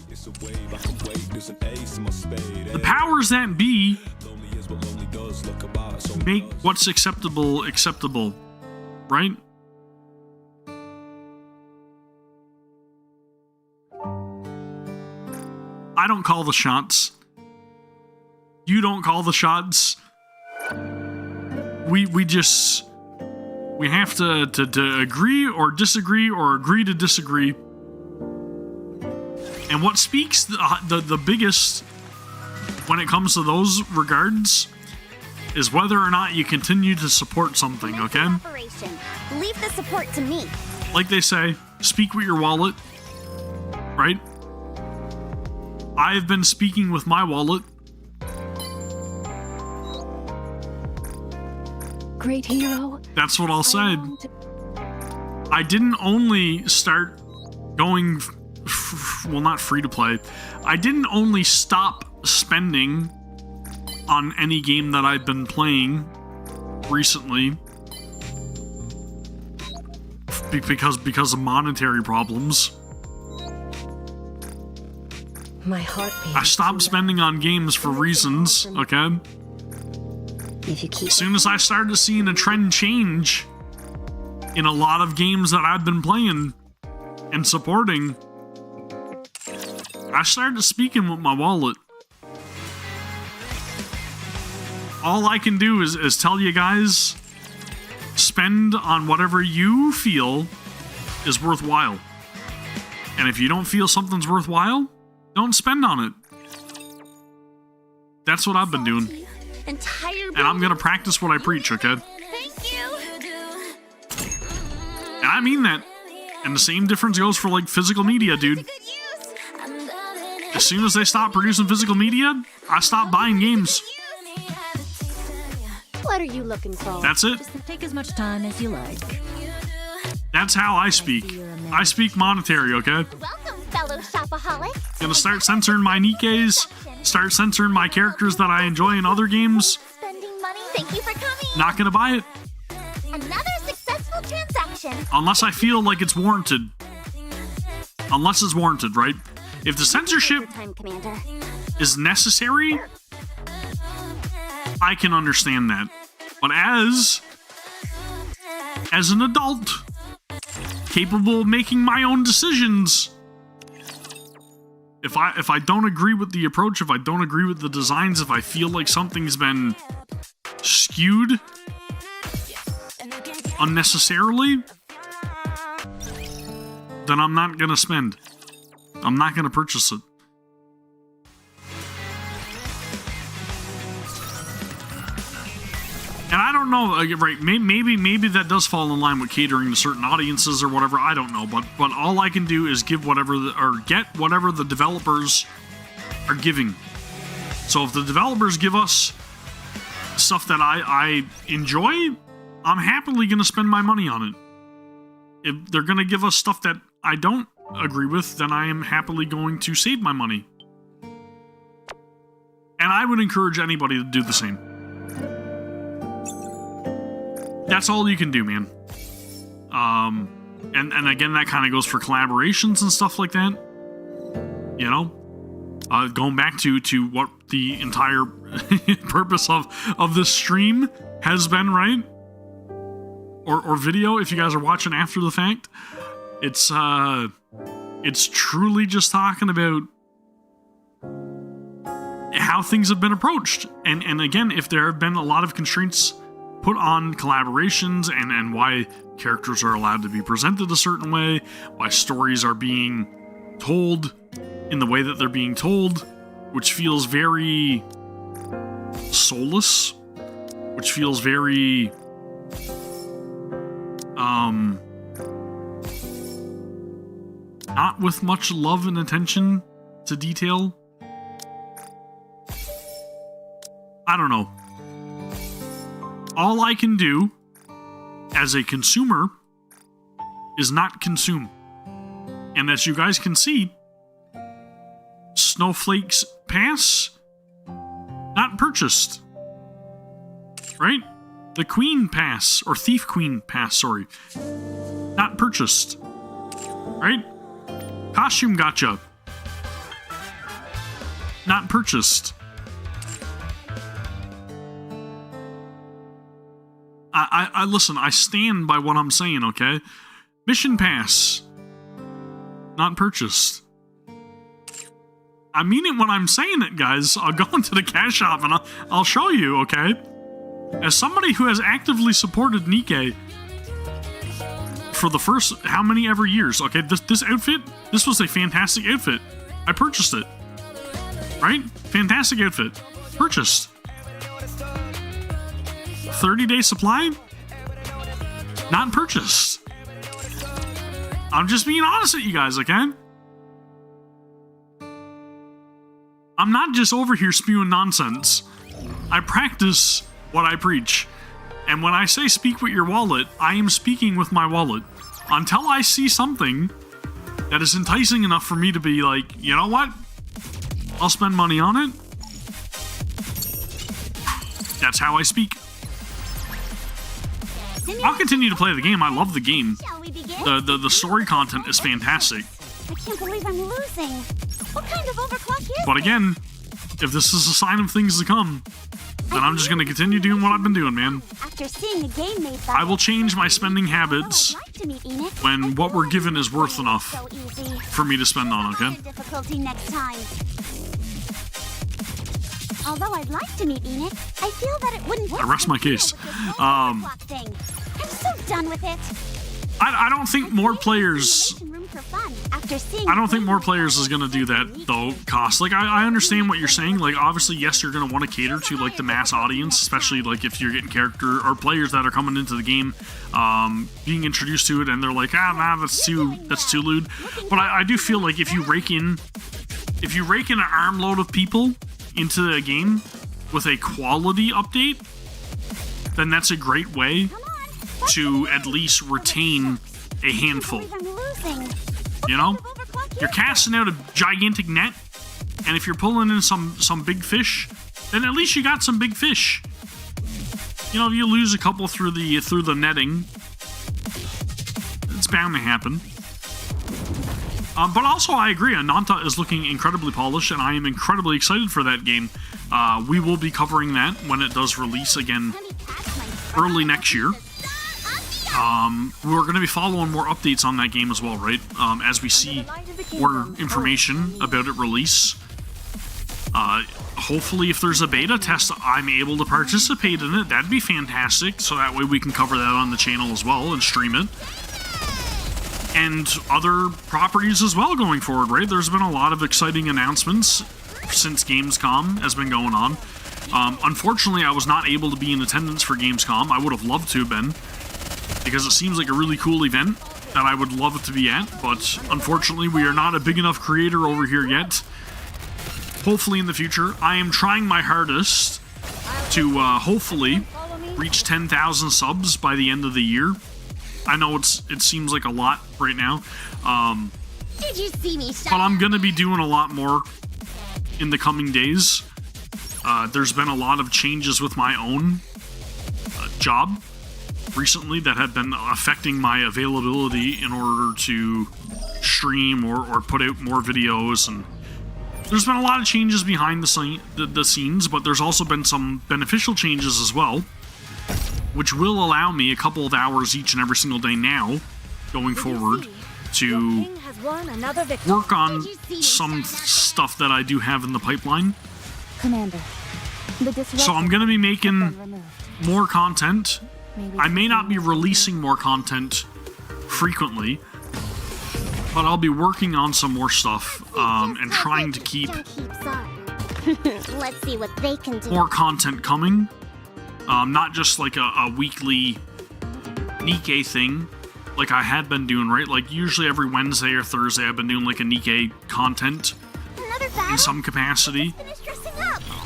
Speaker 1: the powers that be make what's acceptable, right? I don't call the shots. You don't call the shots. We have to agree or disagree or agree to disagree. And what speaks the biggest when it comes to those regards is whether or not you continue to support something, okay?
Speaker 3: Leave the support to me.
Speaker 1: Like they say, speak with your wallet, right? I've been speaking with my wallet.
Speaker 3: Great hero.
Speaker 1: That's what I'll say. I didn't only start going, well, not free to play. I didn't only stop spending on any game that I've been playing recently because of monetary problems.
Speaker 3: My heartbeat.
Speaker 1: I stopped spending on games for reasons, okay? As soon as I started seeing a trend change in a lot of games that I've been playing and supporting, I started speaking with my wallet. All I can do is tell you guys, spend on whatever you feel is worthwhile. And if you don't feel something's worthwhile, don't spend on it. That's what I've been doing. And I'm gonna practice what I preach, okay?
Speaker 3: Thank you.
Speaker 1: And I mean that. And the same difference goes for, like, physical media, dude. As soon as they stop producing physical media, I stop buying games.
Speaker 3: What are you looking for?
Speaker 1: That's it.
Speaker 4: Just take as much time as you like.
Speaker 1: That's how I speak. I speak monetary, okay?
Speaker 3: Welcome, fellow shopaholic.
Speaker 1: Gonna start censoring my NIKKEs, start censoring my characters that I enjoy in other games.
Speaker 3: Spending money. Thank you for coming.
Speaker 1: Not gonna buy it.
Speaker 3: Another successful transaction. mission.
Speaker 1: Unless I feel like it's warranted. Unless it's warranted, right? If the censorship
Speaker 3: Time, Commander.
Speaker 1: is necessary, I can understand that. But as an adult, capable of making my own decisions, if I don't agree with the approach, if I don't agree with the designs, if I feel like something's been skewed unnecessarily, then I'm not gonna spend. I'm not gonna purchase it. And I don't know, right? Maybe that does fall in line with catering to certain audiences or whatever. I don't know, but all I can do is give whatever get whatever the developers are giving. So if the developers give us stuff that I enjoy, I'm happily going to spend my money on it. If they're going to give us stuff that I don't agree with, then I am happily going to save my money. And I would encourage anybody to do the same. That's all you can do, man. And again, that kind of goes for collaborations and stuff like that. You know? Going back to what the entire purpose of this stream has been, right? Or video, if you guys are watching after the fact. It's truly just talking about how things have been approached. And again, if there have been a lot of constraints put on collaborations and why characters are allowed to be presented a certain way, why stories are being told in the way that they're being told, which feels very soulless, which feels very not with much love and attention to detail. I don't know. All I can do as a consumer is not consume. And as you guys can see, Snowflake's Pass, not purchased. Right? The Queen Pass, or Thief Queen Pass, sorry. Not purchased. Right? Costume Gacha. Not purchased. I listen, I stand by what I'm saying, okay? Mission Pass. Not purchased. I mean it when I'm saying it, guys. I'll go into the cash shop and I'll show you, okay? As somebody who has actively supported NIKKE for the first how many ever years, okay? This outfit, this was a fantastic outfit. I purchased it. Right? Fantastic outfit. Purchased. 30-day supply? Not purchased. I'm just being honest with you guys, okay? I'm not just over here spewing nonsense. I practice what I preach. And when I say speak with your wallet, I am speaking with my wallet. Until I see something that is enticing enough for me to be like, you know what? I'll spend money on it. That's how I speak. I'll continue to play the game. I love the game.
Speaker 3: Shall we begin?
Speaker 1: The story content is fantastic.
Speaker 3: I can't believe I'm losing. What kind of overclock is
Speaker 1: But again, if this is a sign of things to come, then I'm just going to continue doing what I've been doing, man.
Speaker 3: After seeing a game made by
Speaker 1: I will change my spending habits when what we're given is worth enough for me to spend on, okay?
Speaker 3: Difficulty next time. Although I'd like to meet Enid, I feel that it wouldn't work.
Speaker 1: I rest my case.
Speaker 3: I'm so done with it.
Speaker 1: I don't think more players... I don't think more players is going to do that, though, Cost. Like, I understand what you're saying. Like, obviously, yes, you're going to want to cater to, like, the mass audience, especially, like, if you're getting character or players that are coming into the game, being introduced to it, and they're like, nah, that's too lewd. But I do feel like if you rake in an armload of people into a game with a quality update, then that's a great way to at least retain a handful. You know? You're casting out a gigantic net, and if you're pulling in some big fish, then at least you got some big fish. You know, if you lose a couple through the netting, bound to happen. But also, I agree, Ananta is looking incredibly polished, and I am incredibly excited for that game. We will be covering that when it does release again early next year. We're going to be following more updates on that game as well, right? As we see more information about it release. Hopefully, if there's a beta test, I'm able to participate in it. That'd be fantastic, so that way we can cover that on the channel as well and stream it. And other properties as well going forward, right? There's been a lot of exciting announcements since Gamescom has been going on. Unfortunately, I was not able to be in attendance for Gamescom. I would have loved to have been, because it seems like a really cool event that I would love to be at, but unfortunately, we are not a big enough creator over here yet. Hopefully in the future. I am trying my hardest to hopefully reach 10,000 subs by the end of the year. I know it seems like a lot right now,
Speaker 3: Did you see me?
Speaker 1: but I'm going to be doing a lot more in the coming days. There's been a lot of changes with my own job recently that have been affecting my availability in order to stream or put out more videos, and there's been a lot of changes behind the scenes, but there's also been some beneficial changes as well, which will allow me a couple of hours each and every single day now, going forward, to work on some stuff that I do have in the pipeline.
Speaker 3: Commander,
Speaker 1: So I'm going to be making more content. I may not be releasing more content frequently, but I'll be working on some more stuff and trying to keep
Speaker 3: Let's see what they can do.
Speaker 1: more content coming. Not just like a weekly NIKKE thing like I had been doing, right? Like usually every Wednesday or Thursday I've been doing like a NIKKE content in some capacity.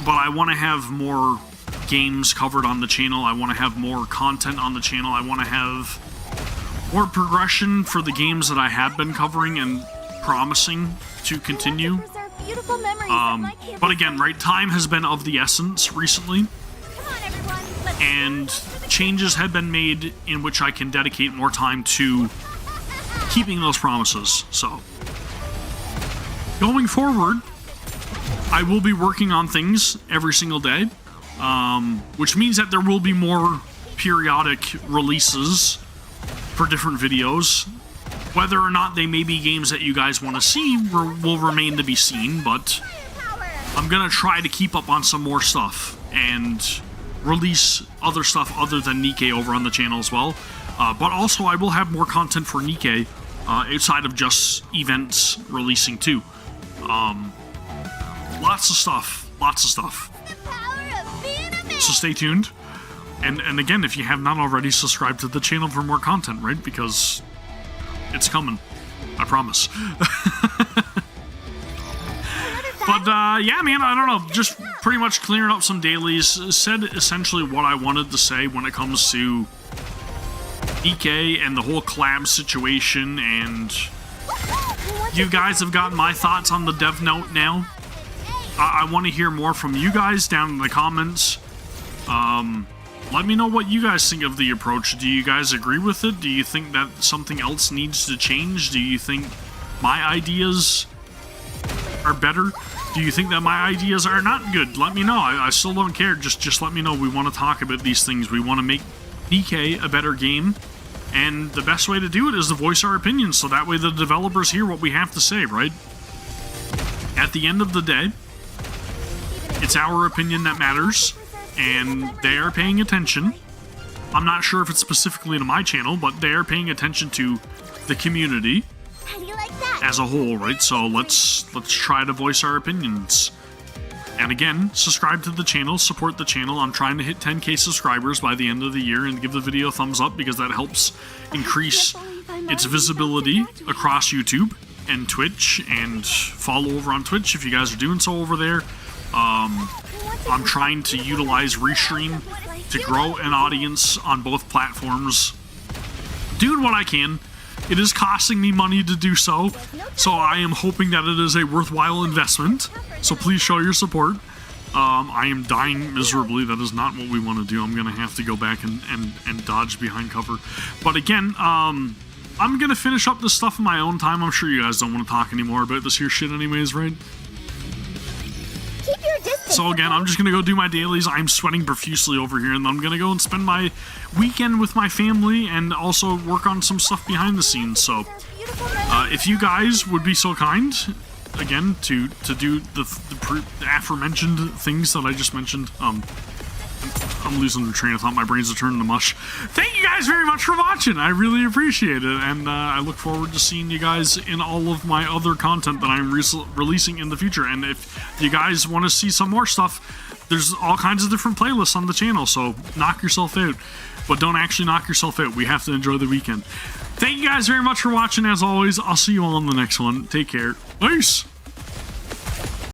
Speaker 1: But I want to have more games covered on the channel. I want to have more content on the channel. I want to have more progression for the games that I have been covering and promising to continue. But again, right, time has been of the essence recently, and changes have been made in which I can dedicate more time to keeping those promises. So, going forward, I will be working on things every single day, which means that there will be more periodic releases for different videos. Whether or not they may be games that you guys want to see will remain to be seen, but I'm going to try to keep up on some more stuff and release other stuff other than NIKKE over on the channel as well. But also I will have more content for NIKKE outside of just events releasing too. Lots of stuff. So stay tuned. And again, if you have not already, subscribe to the channel for more content, right? Because it's coming. I promise. But, yeah, man, I don't know. Just pretty much clearing up some dailies. Said essentially what I wanted to say when it comes to NIKKE and the whole collab situation. And you guys have gotten my thoughts on the dev note now. I want to hear more from you guys down in the comments. Let me know what you guys think of the approach. Do you guys agree with it? Do you think that something else needs to change? Do you think my ideas are better? Do you think that my ideas are not good? Let me know. I still don't care. Just let me know. We want to talk about these things. We want to make NIKKE a better game. And the best way to do it is to voice our opinions, so that way the developers hear what we have to say, right? At the end of the day, it's our opinion that matters, and they are paying attention. I'm not sure if it's specifically to my channel, but they are paying attention to the community as a whole, right? So let's try to voice our opinions. And again, subscribe to the channel, support the channel. I'm trying to hit 10K subscribers by the end of the year, and give the video a thumbs up because that helps increase its visibility across YouTube and Twitch, and follow over on Twitch if you guys are doing so over there. I'm trying to utilize Restream to grow an audience on both platforms. Doing what I can. It is costing me money to do so, so I am hoping that it is a worthwhile investment. So please show your support. I am dying miserably. That is not what we want to do. I'm going to have to go back and dodge behind cover. But again, I'm gonna finish up this stuff in my own time. I'm sure you guys don't want to talk anymore about this here shit anyways, right?
Speaker 3: Keep your distance.
Speaker 1: So again, I'm just gonna go do my dailies. I'm sweating profusely over here, and then I'm gonna go and spend my weekend with my family and also work on some stuff behind the scenes. So if you guys would be so kind, again, to do the aforementioned things that I just mentioned, I'm losing the train of thought. My brains are turning to mush. Thank you guys very much for watching. I really appreciate it, and I look forward to seeing you guys in all of my other content that I'm releasing in the future. And if you guys want to see some more stuff, there's all kinds of different playlists on the channel, so knock yourself out. But don't actually knock yourself out. We have to enjoy the weekend. Thank you guys very much for watching. As always, I'll see you all in the next one. Take care. Peace!